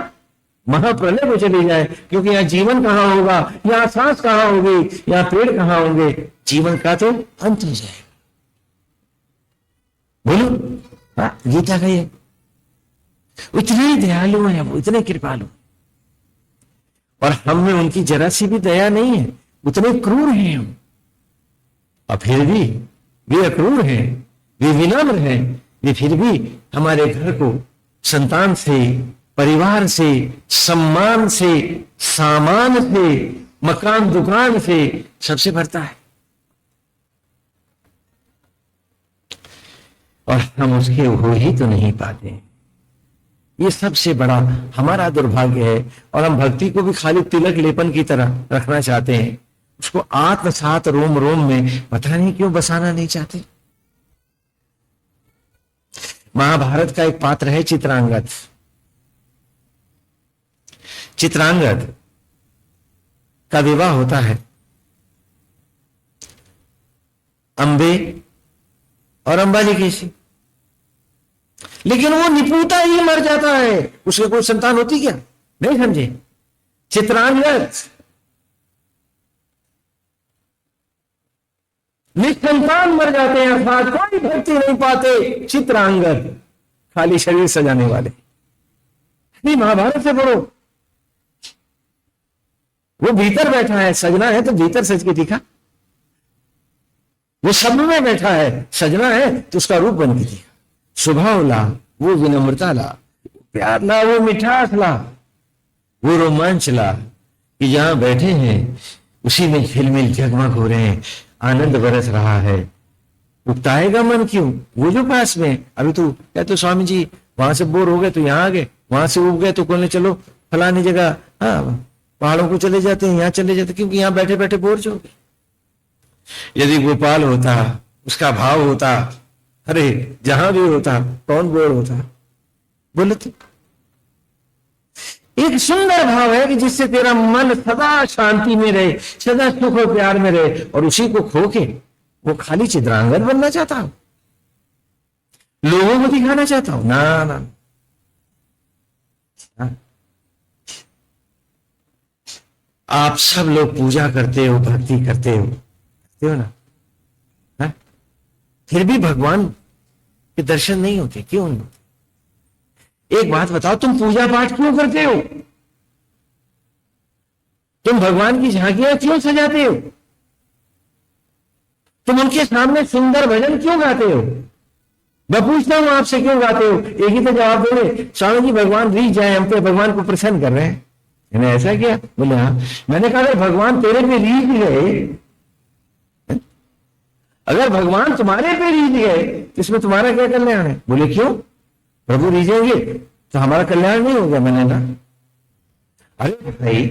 महाप्रलय को चली जाए। क्योंकि यहां जीवन कहां होगा, यहां सांस कहां होगी, यहां पेड़ कहां होंगे, जीवन का तो अंत हो जाएगा। बोलो, गीता का ये इतने दयालु है, वो इतने कृपालु, और हम में उनकी जरा सी भी दया नहीं है, उतने क्रूर हैं हम। और फिर भी वे अक्रूर हैं, वे विनम्र हैं, वे फिर भी हमारे घर को संतान से, परिवार से, सम्मान से, सामान से, मकान दुकान से, सबसे भरता है, और हम उसके हो ही तो नहीं पाते। ये सबसे बड़ा हमारा दुर्भाग्य है। और हम भक्ति को भी खाली तिलक लेपन की तरह रखना चाहते हैं, उसको आत्मसात रोम रोम में पता नहीं क्यों बसाना नहीं चाहते। महाभारत का एक पात्र है चित्रांगद। चित्रांगद का विवाह होता है अंबे और अंबाजी की से, लेकिन वो निपुता ही मर जाता है, उसके कोई संतान होती क्या? नहीं समझे? चित्रांगद निसंतान मर जाते हैं, अर्थात कोई भक्ति नहीं पाते। चित्रांगद खाली शरीर सजाने वाले। नहीं, महाभारत से पढ़ो, वो भीतर बैठा है, सजना है तो भीतर सज के दिखा। वो सब में बैठा है, सजना है तो उसका रूप बन के दिखा। स्वभाव ला, वो विनम्रता ला, प्यार ला, वो मिठास ला, वो रोमांच ला, कि जहां बैठे हैं उसी में झिलमिल जगमग हो रहे हैं, आनंद बरस रहा है। उकताएगा मन क्यों? वो जो पास में, अभी तो क्या तो स्वामी जी वहां से बोर हो गए तो यहाँ आ गए, वहां से उब गए तो बोलने चलो फलानी जगह, हाँ पहाड़ों को चले जाते हैं, यहाँ चले जाते, क्योंकि यहाँ बैठे बैठे बोर जो हो गए। यदि गोपाल होता, उसका भाव होता, अरे जहां भी होता, कौन बोर होता? बोले तो एक सुंदर भाव है कि जिससे तेरा मन सदा शांति में रहे, सदा सुख और प्यार में रहे, और उसी को खो के वो खाली चित्रांगद बनना चाहता हूं, लोगों को दिखाना चाहता हूं। ना ना, आप सब लोग पूजा करते हो, भक्ति करते हो ना, है? फिर भी भगवान के दर्शन नहीं होते, क्यों नहीं होते? एक बात बताओ, तुम पूजा पाठ क्यों करते हो? तुम भगवान की झांकियां क्यों सजाते हो? तुम उनके सामने सुंदर भजन क्यों गाते हो? मैं पूछता हूं आपसे, क्यों गाते हो? एक ही तो जवाब दोगे, स्वामी जी भगवान रीझ जाए हम पे, भगवान को प्रसन्न कर रहे हैं। मैंने ऐसा किया? बोले हाँ। मैंने कहा भगवान तेरे पे रीझ गए, अगर भगवान तुम्हारे पे रीझ गए तो इसमें तुम्हारा क्या कल्याण है? बोले क्यों? प्रभु रीझेंगे तो हमारा कल्याण नहीं होगा। मैंने कहा अरे भाई,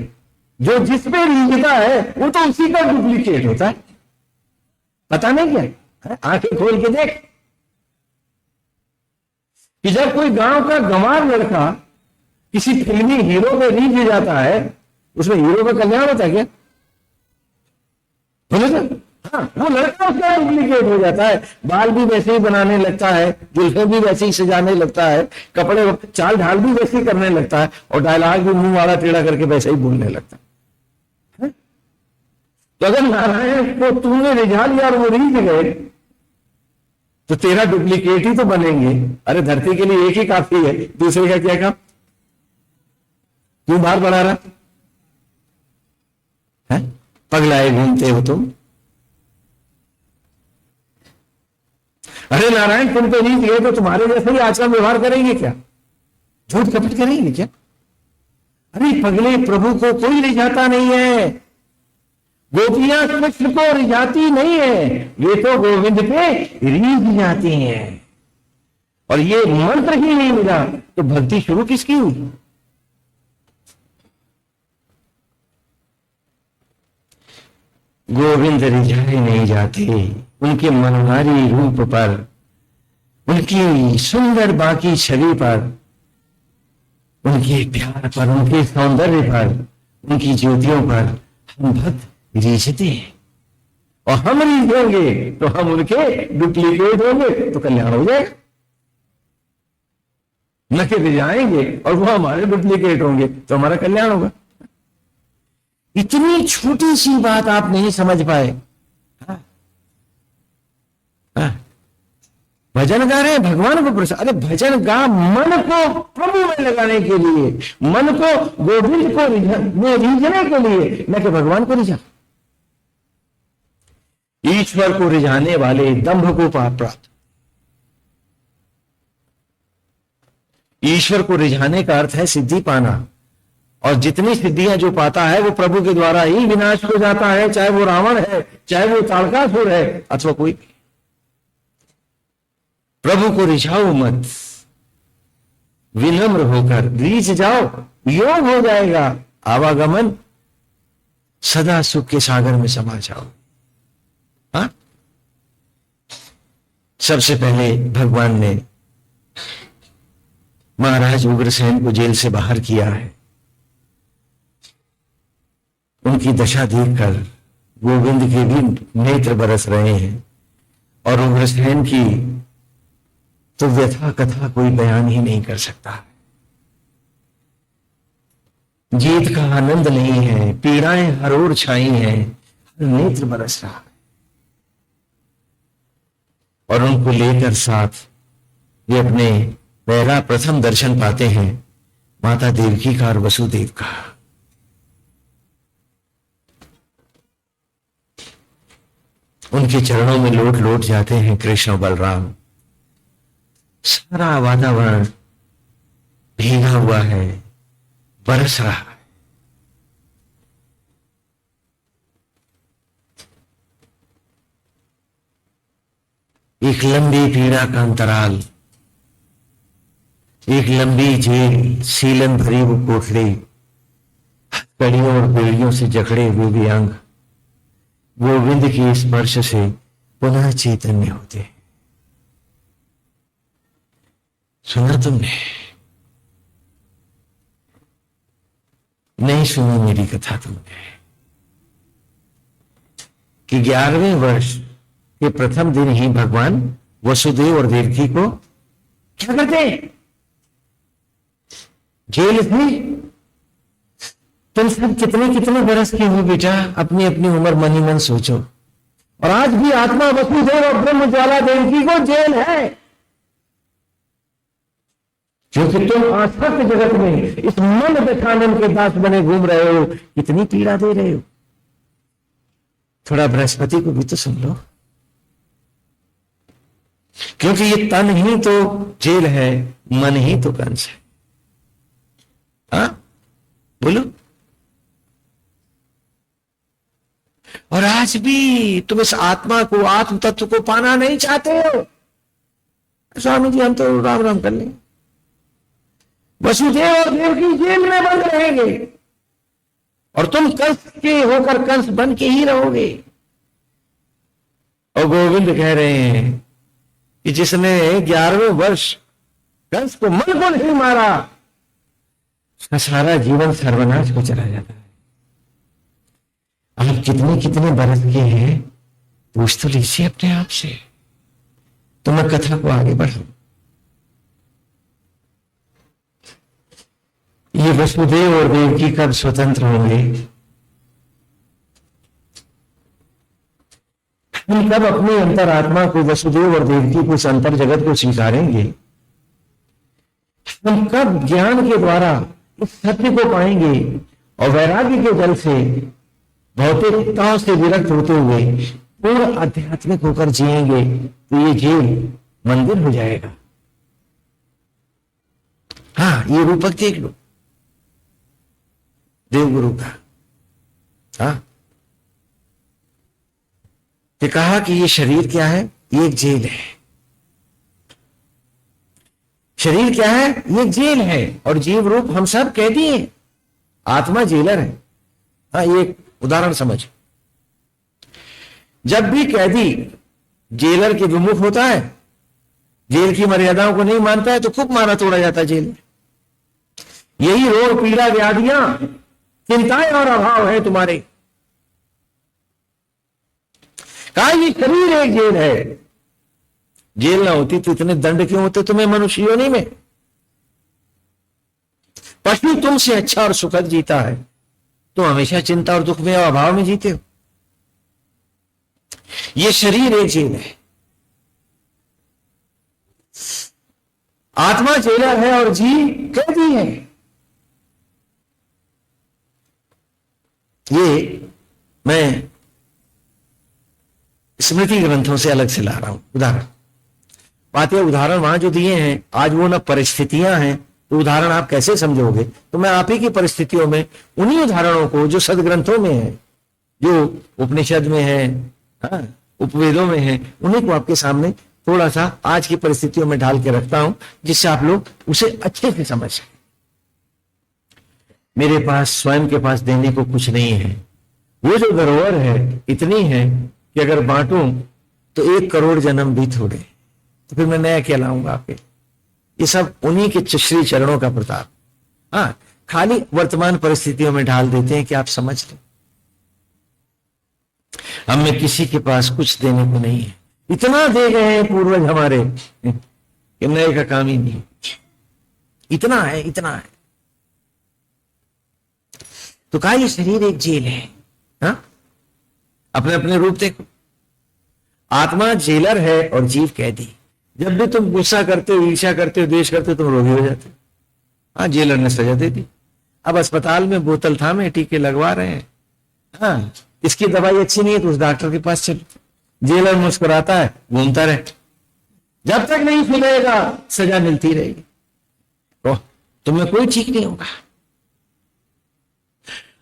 जो जिस पे रीझता है वो तो उसी का डुप्लीकेट होता है, पता नहीं क्या? आंखें खोल के देख कि जब कोई गांव का गंवार लड़का किसी फिल्मी हीरो पे रीझ जाता है, उसमें हीरो का कल्याण होता है क्या? बोले ना, हाँ, वो लड़का उसका डुप्लीकेट हो जाता है, बाल भी वैसे ही बनाने लगता है, जुल्फें भी वैसे ही सजाने लगता है, कपड़े चाल ढाल भी वैसे ही करने लगता है, और डायलॉग भी मुंह वाला टेढ़ा करके वैसे ही बोलने लगता है। तो अगर नारायण को तूने रिझा लिया और वो रीझ गए तो तेरा डुप्लीकेट ही तो बनेंगे। अरे धरती के लिए एक ही काफी है, दूसरे का क्या काम? क्यों बाहर बढ़ा रहा है? पगलाए घूमते हो तुम। अरे नारायण तुम तो रीझ गए तो तुम्हारे जैसे ही आचरण व्यवहार करेंगे क्या? झूठ कपट करेंगे क्या? अरे पगले, प्रभु को कोई रिझाता नहीं है, गोपियां कृष्ण को रिझाती नहीं है, ये तो गोविंद पे रीझ जाती हैं। और ये मंत्र ही नहीं मिला तो भक्ति शुरू किसकी हुई? गोविंद रिझाए नहीं जाते, उनके मनोहारी रूप पर, उनकी सुंदर बाकी छवि पर, उनके प्यार पर, उनके सौंदर्य पर, उनकी ज्योतियों पर हम भक्त रीझते हैं। और हम रीझेंगे तो हम उनके डुप्लीकेट होंगे तो कल्याण हो जाएगा। न कि रिझाएंगे और वो हमारे डुप्लीकेट होंगे तो हमारा कल्याण होगा। इतनी छोटी सी बात आप नहीं समझ पाए। हाँ? हाँ? भजन गा रहे हैं भगवान को प्रसन्न, अरे भजन गा मन को प्रभु में लगाने के लिए, मन को गोविंद को रिझाने के लिए, न कि भगवान को रिझा। ईश्वर को रिझाने वाले दंभ को पाप प्राप्त। ईश्वर को रिझाने का अर्थ है सिद्धि पाना, और जितनी सिद्धियां जो पाता है वो प्रभु के द्वारा ही विनाश हो जाता है, चाहे वो रावण है, चाहे वो ताड़कासुर है, अथवा कोई। प्रभु को रिझाओ मत, विनम्र होकर रीझ जाओ, योग हो जाएगा, आवागमन, सदा सुख के सागर में समा जाओ। हाँ? सबसे पहले भगवान ने महाराज उग्रसेन को जेल से बाहर किया है। उनकी दशा देखकर गोविंद के भी नेत्र बरस रहे हैं, और उग्रसेन की तो व्यथा कथा कोई बयान ही नहीं कर सकता। जीत का आनंद नहीं है, पीड़ाएं हर ओर छाई हैं, नेत्र बरस रहा है। और उनको लेकर साथ ये अपने पहला प्रथम दर्शन पाते हैं माता देवकी का और वसुदेव का। उनके चरणों में लोट लोट जाते हैं कृष्ण और बलराम। सारा वातावरण भीगा हुआ है, बरस रहा है। एक लंबी पीड़ा का अंतराल, एक लंबी जेल, सीलन भरी वो कोठरी, कड़ियों और बेड़ियों से जकड़े हुए भी अंग गोविंद के स्पर्श से पुनः चैतन्य होते हैं। सुना तुमने? नहीं सुनी मेरी कथा तुमने कि 11वें वर्ष के प्रथम दिन ही भगवान वसुदेव और देवकी को क्या करते? जेल थी। तुम सब कितने कितने बरस के हो बेटा, अपनी अपनी उम्र मन ही मन सोचो। और आज भी आत्मा वसुदेव और ब्रह्म ज्वाला देवकी को जेल है, क्योंकि तुम आसक्त जगत में इस मन दशानन के दास बने घूम रहे हो, कितनी पीड़ा दे रहे हो। थोड़ा बृहस्पति को भी तो सुन लो, क्योंकि ये तन ही तो जेल है, मन ही तो कंस है। हाँ बोलो। और आज भी तुम इस आत्मा को, आत्म तत्व को पाना नहीं चाहते हो। स्वामी जी हम तो राम राम कर लें, वसुदेव और देवकी जेल में बंद रहेंगे और तुम कंस के होकर कंस बन के ही रहोगे। और गोविंद कह रहे हैं कि जिसने 11वें वर्ष कंस को मन को नहीं मारा, उसका सारा जीवन सर्वनाश को चला जाता है। आप कितने कितने बरस के हैं पूछ तो लीजिए अपने आप से। तो मैं कथा को आगे बढ़ाऊं। ये वसुदेव और देवकी कब स्वतंत्र होंगे, हम कब अपनी अंतरात्मा को, वसुदेव और देवकी को, इस अंतर जगत को स्वीकारेंगे, हम कब ज्ञान के द्वारा इस सत्य को पाएंगे और वैराग्य के जल से भौतिकताओं से विरक्त होते हुए पूर्ण आध्यात्मिक होकर जिएंगे, तो ये जेल मंदिर हो जाएगा। हाँ, ये रूपक देख लो देवगुरु का। हाँ, ये कहा कि ये शरीर क्या है, ये एक जेल है। शरीर क्या है, ये एक जेल है और जीव रूप हम सब कैदी हैं। आत्मा जेलर है। हाँ, ये उदाहरण समझ। जब भी कैदी जेलर के विमुख होता है, जेल की मर्यादाओं को नहीं मानता है, तो खूब मारा तोड़ा जाता है जेल में। यही रोग, पीड़ा, व्याधियां, चिंताएं और अभाव है तुम्हारे। कहा ये शरीर एक जेल है। जेल ना होती तो इतने दंड क्यों होते तुम्हें मनुष्य योनि में। पशु तुमसे अच्छा और सुखद जीता है, तुम हमेशा चिंता और दुख में और अभाव में जीते हो। ये शरीर एक जेल है। आत्मा जेलर है और जीव कैदी है। ये मैं स्मृति ग्रंथों से अलग से ला रहा हूं उदाहरण। बातें उदाहरण वहां जो दिए हैं, आज वो ना परिस्थितियां हैं, तो उदाहरण आप कैसे समझोगे। तो मैं आप ही की परिस्थितियों में उन्हीं उदाहरणों को जो सदग्रंथों में है, जो उपनिषद में है, हाँ, उपवेदों में है, उन्हीं को आपके सामने थोड़ा सा आज की परिस्थितियों में ढाल के रखता हूं, जिससे आप लोग उसे अच्छे से समझ सकें। मेरे पास स्वयं के पास देने को कुछ नहीं है। वो जो धरोहर है इतनी है कि अगर बांटूं तो 1 करोड़ जन्म भी थोड़े, तो फिर मैं नया क्या लाऊंगा आपके। ये सब उन्हीं के श्री चरणों का प्रताप। हाँ, खाली वर्तमान परिस्थितियों में ढाल देते हैं कि आप समझ लें। हम में किसी के पास कुछ देने को नहीं है। इतना दे गए हैं पूर्वज हमारे कि नए का काम ही नहीं। इतना है, इतना है। तो कहा ये शरीर एक जेल है। हाँ, अपने अपने रूप देखो। आत्मा जेलर है और जीव कैदी। जब भी तुम गुस्सा करते हो, ईर्ष्या करते हो, द्वेष करते हो, तुम रोगी हो जाते हो। हाँ, जेलर ने सजा दे दी। अब अस्पताल में बोतल थामे टीके लगवा रहे हैं। हाँ, इसकी दवाई अच्छी नहीं है तो उस डॉक्टर के पास चलो। जेलर मुस्कुराता है, घूमता रहे, जब तक नहीं सुधरेगा सजा मिलती रहेगी। तो तुम्हें कोई ठीक नहीं होगा।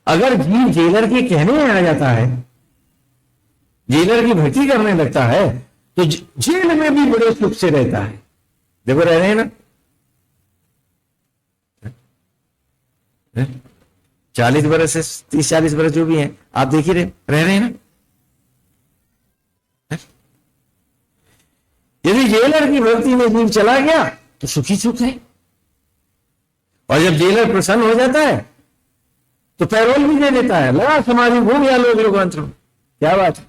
अगर जीव जेलर के कहने में आ जाता है, जेलर की भक्ति करने लगता है, तो जेल में भी बड़े सुख से रहता है। देखो रह रहे हैं ना, 40 बरस से 30-40 बरस जो भी हैं, आप देख ही रह रहे हैं ना। यदि जेलर की भक्ति में जीव चला गया तो सुखी सुख है, और जब जेलर प्रसन्न हो जाता है तो पैरोल भी दे देता है। लगा समाधि भूम या लोग लोकांतर। क्या बात है।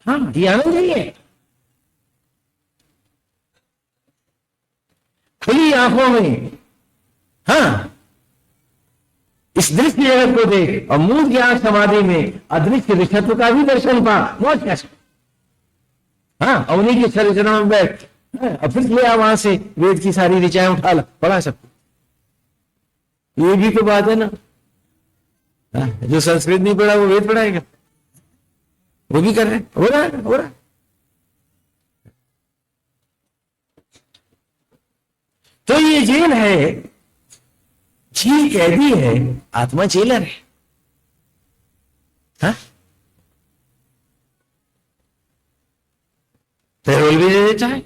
हाँ, ये आनंद ही है। खुली आंखों में, हाँ, इस दृश्य जगत को देख और मूल ज्ञान समाधि में अदृश्य ऋषत्व का भी दर्शन पा। मौज कैसे। हाँ, और उन्हीं की संरचना में बैठ, और फिर ले आ वहां से वेद की सारी ऋचाएं उठा ला, पढ़ा सकते। ये भी तो बात है ना। हाँ, जो संस्कृत नहीं पढ़ा वो वेद पढ़ाएगा। वो भी कर रहे हैं, हो रहा है, हो रहा है। तो ये जेल है, जीव कैदी है, आत्मा जेलर है। हाँ? पैरोल भी दे देता है,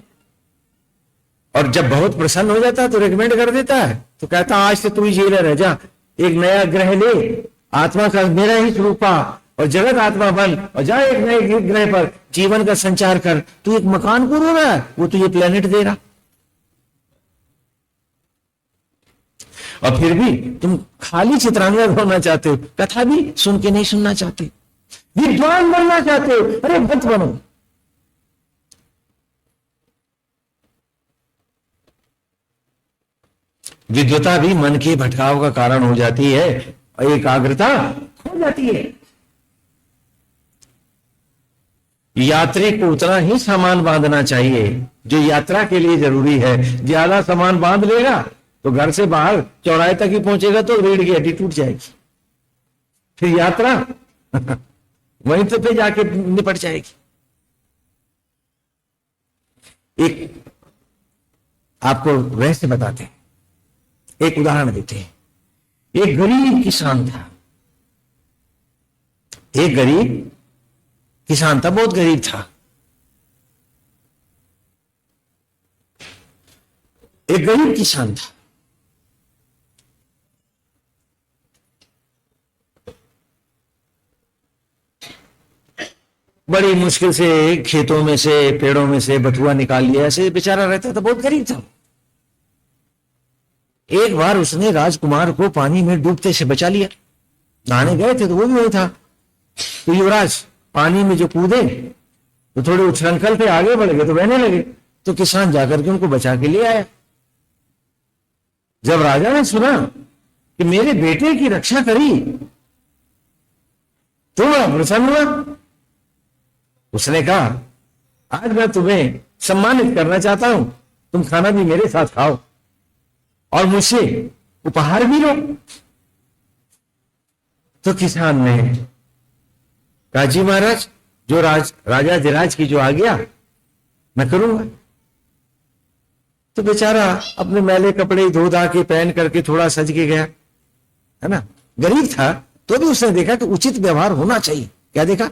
और जब बहुत प्रसन्न हो जाता है तो रिकमेंड कर देता है, तो कहता आज से तू ही जेलर है, जा एक नया ग्रह ले, आत्मा का मेरा ही स्वरूप पा और जगत आत्मा बन, और जा एक नए ग्रह पर जीवन का संचार कर। तू एक मकान को रो रहा है, वो तुझे प्लेनेट दे रहा। और फिर भी तुम खाली चित्रांगद होना चाहते हो, कथा भी सुन के नहीं सुनना चाहते, विद्वान बनना चाहते हो, अरे मत बनो। विद्वता भी मन के भटकाव का कारण हो जाती है, एकाग्रता खो जाती है। यात्री को उतना ही सामान बांधना चाहिए जो यात्रा के लिए जरूरी है। ज्यादा सामान बांध लेगा तो घर से बाहर चौराहे तक ही पहुंचेगा तो रीढ़ की हड्डी टूट जाएगी, फिर यात्रा वहीं तो पे जाके निपट जाएगी। एक आपको रहस्य बताते हैं, एक उदाहरण देते हैं। एक गरीब किसान था, एक गरीब किसान था, बहुत गरीब था। एक गरीब किसान था, बड़ी मुश्किल से खेतों में से पेड़ों में से बथुआ निकाल लिया, ऐसे बेचारा रहता था, बहुत गरीब था। एक बार उसने राजकुमार को पानी में डूबते से बचा लिया। नहाने गए थे तो वो भी वही था। तो युवराज पानी में जो कूदे तो थोड़े उछलंकल थे, आगे बढ़ गए तो बहने लगे। तो किसान जाकर के उनको बचा के लिए आया। जब राजा ने सुना कि मेरे बेटे की रक्षा करी तो बड़ा प्रसन्न हुआ। उसने कहा आज मैं तुम्हें सम्मानित करना चाहता हूं, तुम खाना भी मेरे साथ खाओ और मुझसे उपहार भी लो। तो किसान ने कहा जी महाराज, जो राजा धीराज की जो आ गया मैं करूंगा। तो बेचारा अपने मैले कपड़े धो धा के पहन करके थोड़ा सज के गया, है ना। गरीब था तो भी उसने देखा कि उचित व्यवहार होना चाहिए। क्या देखा?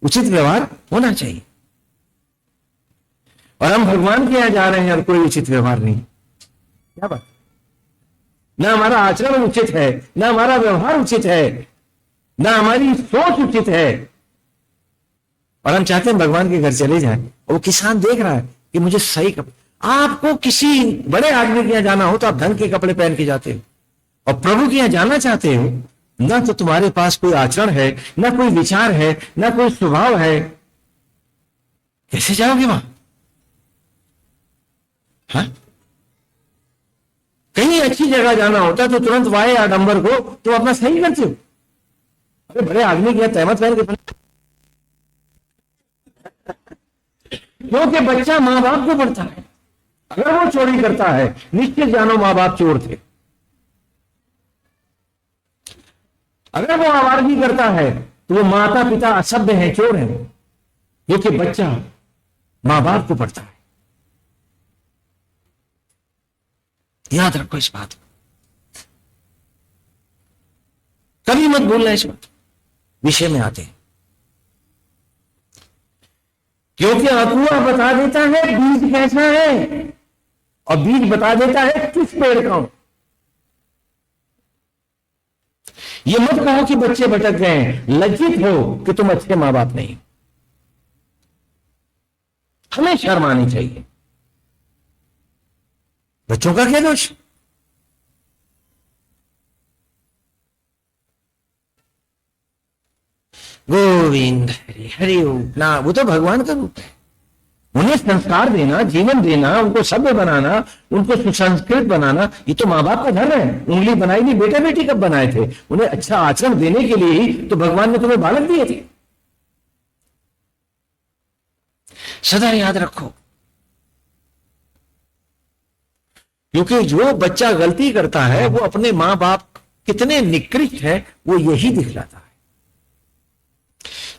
उचित व्यवहार होना चाहिए। और हम भगवान के यहां जा रहे हैं और कोई उचित व्यवहार नहीं। क्या बात? ना हमारा आचरण उचित है, ना हमारा व्यवहार उचित है, ना हमारी सोच उचित है, और हम चाहते हैं भगवान के घर चले जाएं। और वो किसान देख रहा है कि मुझे सही कपड़े, आपको किसी बड़े आदमी के यहां जाना हो तो आप ढंग के कपड़े पहन के जाते हो, और प्रभु के यहां जाना चाहते हो ना तो तुम्हारे पास कोई आचरण है, ना कोई विचार है, ना कोई स्वभाव है, कैसे जाओगे वहां? हाँ? कहीं अच्छी जगह जाना होता तो तुरंत वाए आडंबर को तो अपना सही करते हो। अरे बड़े आदमी की तहमत पहन के, क्योंकि बच्चा मां बाप को पढ़ता है। अगर वो चोरी करता है, निश्चित जानो मां बाप चोर थे। अगर वो आवारगी करता है तो वो माता पिता असभ्य हैं, चोर हैं, क्योंकि बच्चा मां बाप को पढ़ता है। याद रखो इस बात को, कभी मत भूलना इस बात। विषय में आते हैं, क्योंकि अकुआ बता देता है बीज कैसा है और बीज बता देता है किस पेड़ का। ये मत कहो कि बच्चे भटक गए हैं, लज्जित हो कि तुम अच्छे मां बाप नहीं। हमें शर्म आनी चाहिए। बच्चों का क्या दोष? गोविंद हरि हरि ओम। ना, वो तो भगवान का रूप है। उन्हें संस्कार देना, जीवन देना, उनको सभ्य बनाना, उनको सुसंस्कृत बनाना, ये तो माँ बाप का धर्म है। उंगली बनाई नहीं, बेटा बेटी कब बनाए थे? उन्हें अच्छा आचरण देने के लिए ही तो भगवान ने तुम्हें बालक दिए थे। सदा याद रखो, क्योंकि जो बच्चा गलती करता है वो अपने मां बाप कितने निकृष्ट है वो यही दिखलाता है।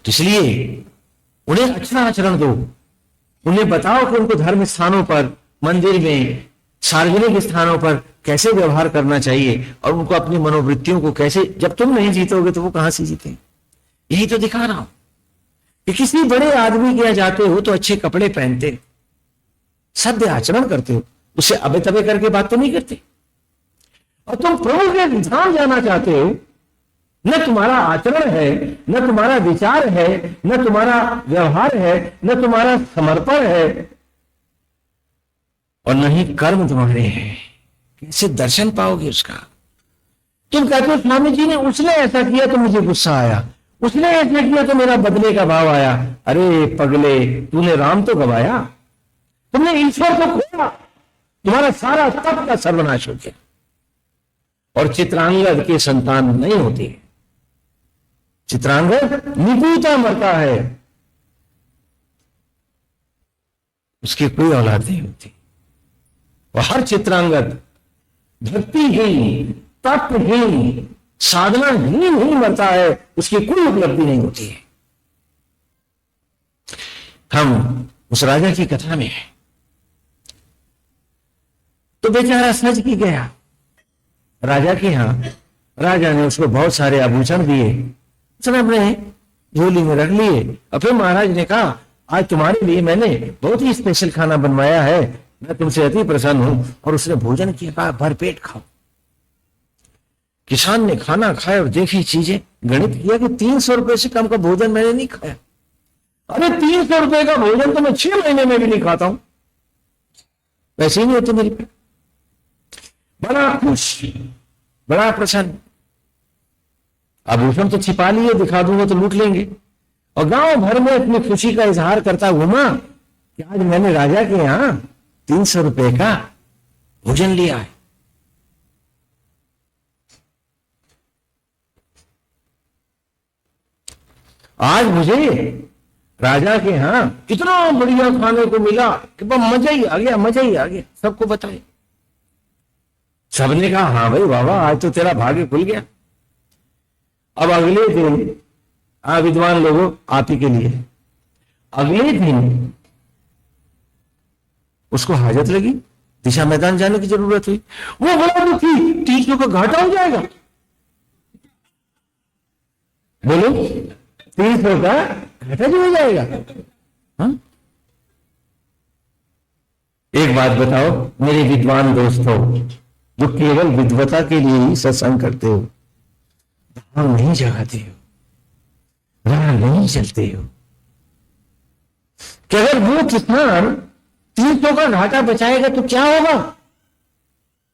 तो इसलिए उन्हें अच्छा आचरण दो, उन्हें बताओ कि उनको धर्म स्थानों पर, मंदिर में, सार्वजनिक स्थानों पर कैसे व्यवहार करना चाहिए, और उनको अपनी मनोवृत्तियों को कैसे, जब तुम नहीं जीतोगे तो वो कहां से जीते। यही तो दिखा रहा हूं कि किसी बड़े आदमी के यहां जाते हो तो अच्छे कपड़े पहनते, सभ्य आचरण करते हो, उससे अबे तबे करके बात तो नहीं करते। और तुम प्रभु के धाम जाना चाहते हो, न तुम्हारा आचरण है, न तुम्हारा विचार है, न तुम्हारा व्यवहार है, न तुम्हारा समर्पण है, और न ही कर्म तुम्हारे हैं। कैसे दर्शन पाओगे उसका? तुम कहते हो स्वामी जी ने, उसने ऐसा किया तो मुझे गुस्सा आया, उसने ऐसा किया तो मेरा बदले का भाव आया। अरे पगले, तूने राम तो गवाया, तुमने ईश्वर को खोया, तुम्हारा सारा तप का सर्वनाश हो गया। और चित्रांगद के संतान नहीं होती है, चित्रांगद निपुता मरता है, उसकी कोई औलाद नहीं होती। और हर चित्रांगद भक्तिहीन, तपहीन, साधनाहीन ही मरता है, उसकी कोई उपलब्धि नहीं होती है। हम उस राजा की कथा में हैं, तो बेचारा सज की गया राजा के यहां। राजा ने उसको बहुत सारे आभूषण दिए, उसने अपने झोली में रख लिए। और फिर महाराज ने कहा, आज तुम्हारे लिए मैंने बहुत ही स्पेशल खाना बनवाया है, मैं तुमसे अति प्रसन्न हूं। और उसने भोजन किया, कहा भरपेट खाओ। किसान ने खाना खाया और देखी चीजें, गणित किया कि 300 रुपए से कम का भोजन मैंने नहीं खाया। अरे 300 रुपए का भोजन तो मैं 6 महीने में भी नहीं खाता हूं, वैसे ही नहीं होते मेरे पे। बड़ा खुश, बड़ा प्रसन्न। आभूषण तो छिपा लिए, दिखा दूंगा तो लूट लेंगे। और गांव भर में अपनी खुशी का इजहार करता घूमा कि आज मैंने राजा के यहां 300 रुपए का भोजन लिया है। आज मुझे राजा के यहां कितना बढ़िया खाने को मिला कि बस मजा ही आ गया, मजा ही आ गया। सबको बताए, सबने कहा हाँ भाई बाबा, आज तो तेरा भाग्य खुल गया। अब अगले दिन, विद्वान लोगों आप ही के लिए, अगले दिन उसको हाजत लगी, दिशा मैदान जाने की जरूरत हुई। वो बड़ा दुखी, 300 का घाटा हो जाएगा। बोलो, 300 का घाटा जो हो जाएगा। हाँ? एक बात बताओ मेरे विद्वान दोस्तों, जो केवल विद्वता के लिए ही सत्संग करते हो, धाम नहीं जगाते हो, राह नहीं चलते हो, कि अगर वो किसान 300 का घाटा बचाएगा तो क्या होगा?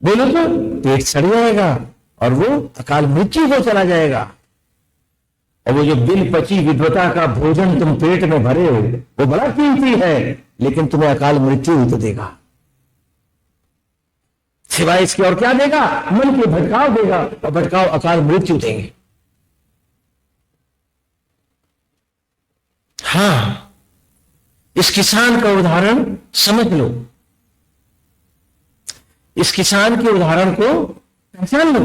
बोलो तो पेट सड़ जाएगा और वो अकाल मृत्यु को चला जाएगा। और वो जो बिन पची विद्वता का भोजन तुम पेट में भरे हो, वो बड़ा कीमती है, लेकिन तुम्हें अकाल मृत्यु ही तो देगा। सिवाय इसके और क्या देगा? मन के भटकाव देगा, और भटकाव अकाल मृत्यु देंगे। हां, इस किसान का उदाहरण समझ लो, इस किसान के उदाहरण को पहचान लो।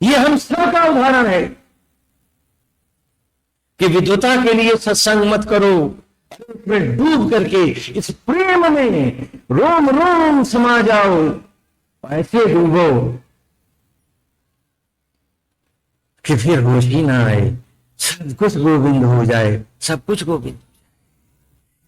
यह हम सब का उदाहरण है कि विद्वता के लिए सत्संग मत करो, इसमें डूब करके इस प्रेम में रोम रोम समा जाओ, ऐसे डूबो कि फिर होश ही ना आए, सब कुछ गोविंद हो जाए, सब कुछ गोविंद।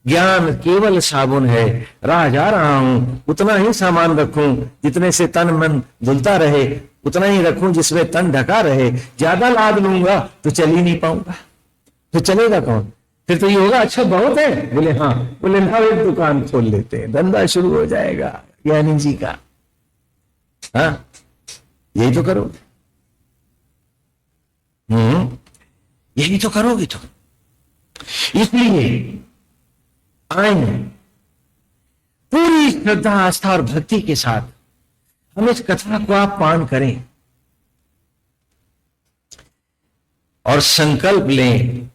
ज्ञान केवल साबुन है, राह जा रहा हूं, उतना ही सामान रखूं जितने से तन मन धुलता रहे, उतना ही रखूं जिसमें तन ढका रहे। ज्यादा लाद लूंगा तो चल ही नहीं पाऊंगा, तो चलेगा कौन? फिर तो ये होगा अच्छा बहुत है, बोले हाँ, बोले ना एक दुकान खोल लेते हैं, धंधा शुरू हो जाएगा ज्ञानी जी का। हाँ, यही तो करो, यही तो करोगे तुम। इसलिए आए पूरी श्रद्धा, आस्था और भक्ति के साथ हम इस कथा को आप पान करें और संकल्प लें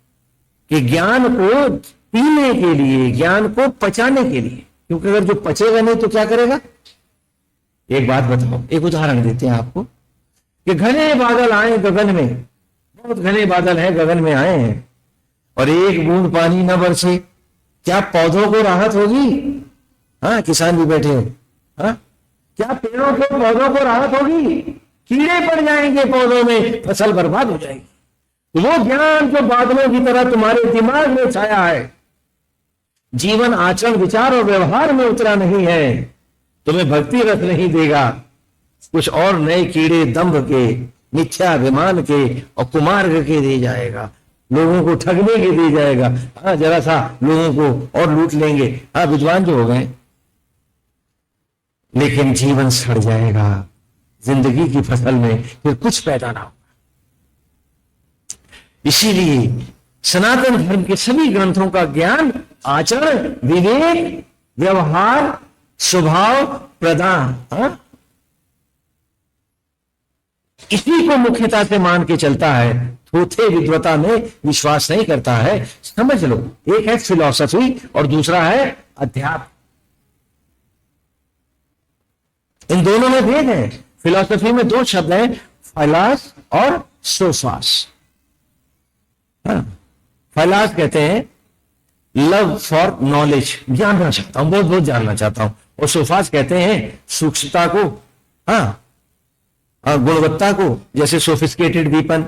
कि ज्ञान को पीने के लिए, ज्ञान को पचाने के लिए, क्योंकि अगर जो पचेगा नहीं तो क्या करेगा? एक बात बताओ, एक उदाहरण देते हैं आपको कि घने बादल आए गगन में, बहुत घने बादल हैं गगन में आए हैं, और एक बूंद पानी न बरसे, क्या पौधों को राहत होगी? हाँ, किसान भी बैठे हो, हाँ, क्या पेड़ों को, पौधों को राहत होगी? कीड़े पड़ जाएंगे पौधों में, फसल बर्बाद हो जाएगी। वो ज्ञान जो बादलों की तरह तुम्हारे दिमाग में छाया है, जीवन, आचरण, विचार और व्यवहार में उतरा नहीं है, तुम्हें भक्ति रस नहीं देगा, कुछ और नए कीड़े दंभ के, मिथ्याभिमान के और कुमार्ग के दे जाएगा, लोगों को ठगने के दे जाएगा। हाँ, जरा सा लोगों को और लूट लेंगे, हाँ, विद्वान जो हो गए, लेकिन जीवन सड़ जाएगा, जिंदगी की फसल में फिर कुछ पैदा ना हो। इसीलिए सनातन धर्म के सभी ग्रंथों का ज्ञान आचरण, विवेक, व्यवहार, स्वभाव प्रदान, इसी को मुख्यता से मान के चलता है। थोथे विद्वता में विश्वास नहीं करता है। समझ लो, एक है फिलॉसफी और दूसरा है अध्यात्म। इन दोनों में भेद है। फिलॉसफी में दो शब्द हैं, फाइलास और सोफास। फाइलास कहते हैं लव फॉर नॉलेज, जानना चाहता हूं, बहुत बहुत जानना चाहता हूं। और सोफास कहते हैं सूक्ष्मता को, गुणवत्ता को, जैसे सोफिस्टिकेटेड वीपन,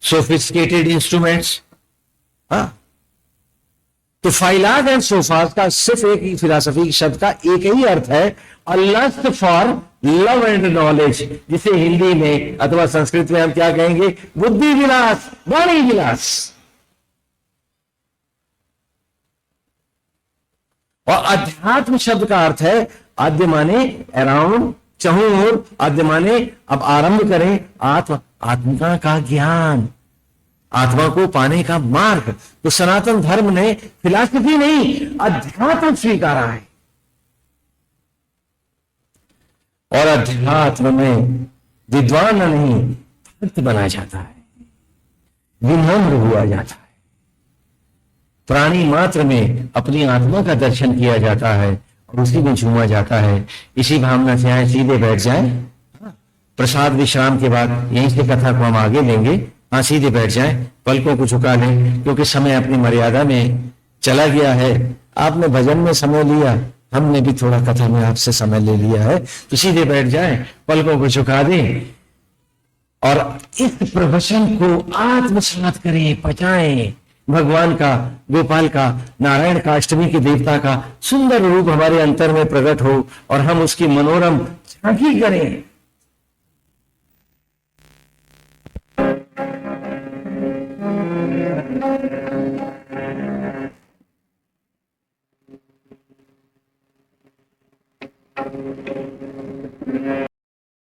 सोफिस्टिकेटेड इंस्ट्रूमेंट्स। तो फाइलास एंड सोफास का सिर्फ एक ही फिलॉसफी शब्द का एक ही अर्थ है, a lust for love and knowledge, जिसे हिंदी में अथवा संस्कृत में हम क्या कहेंगे, बुद्धि विलास, वाणी विलास। और अध्यात्म शब्द का अर्थ है, आद्य माने अराउंड, चहुर, आद्य माने अब आरंभ करें, आत्मा का ज्ञान, आत्मा को पाने का मार्ग। तो सनातन धर्म ने फिलॉसफी नहीं, अध्यात्म स्वीकारा है। और अध्यात्म में विद्वान नहीं, भक्त बना जाता है, विनम्र हुआ जाता है। प्राणी मात्र में अपनी आत्मा का दर्शन किया जाता है और उसी में झूमा जाता है। इसी भावना से आए सीधे बैठ जाए, प्रसाद विश्राम के बाद यहीं से कथा को हम आगे लेंगे। सीधे बैठ जाए, पलकों को झुका लें, क्योंकि समय अपनी मर्यादा में चला गया है। आपने भजन में समय लिया, हमने भी थोड़ा कथा में आपसे समय ले लिया है, तो सीधे बैठ जाए, पलकों को झुका दें और इस प्रवचन को आत्मसात करें, पचाएं। भगवान का, गोपाल का, नारायण का, अष्टमी के देवता का सुंदर रूप हमारे अंतर में प्रकट हो और हम उसकी मनोरम झांकी करें।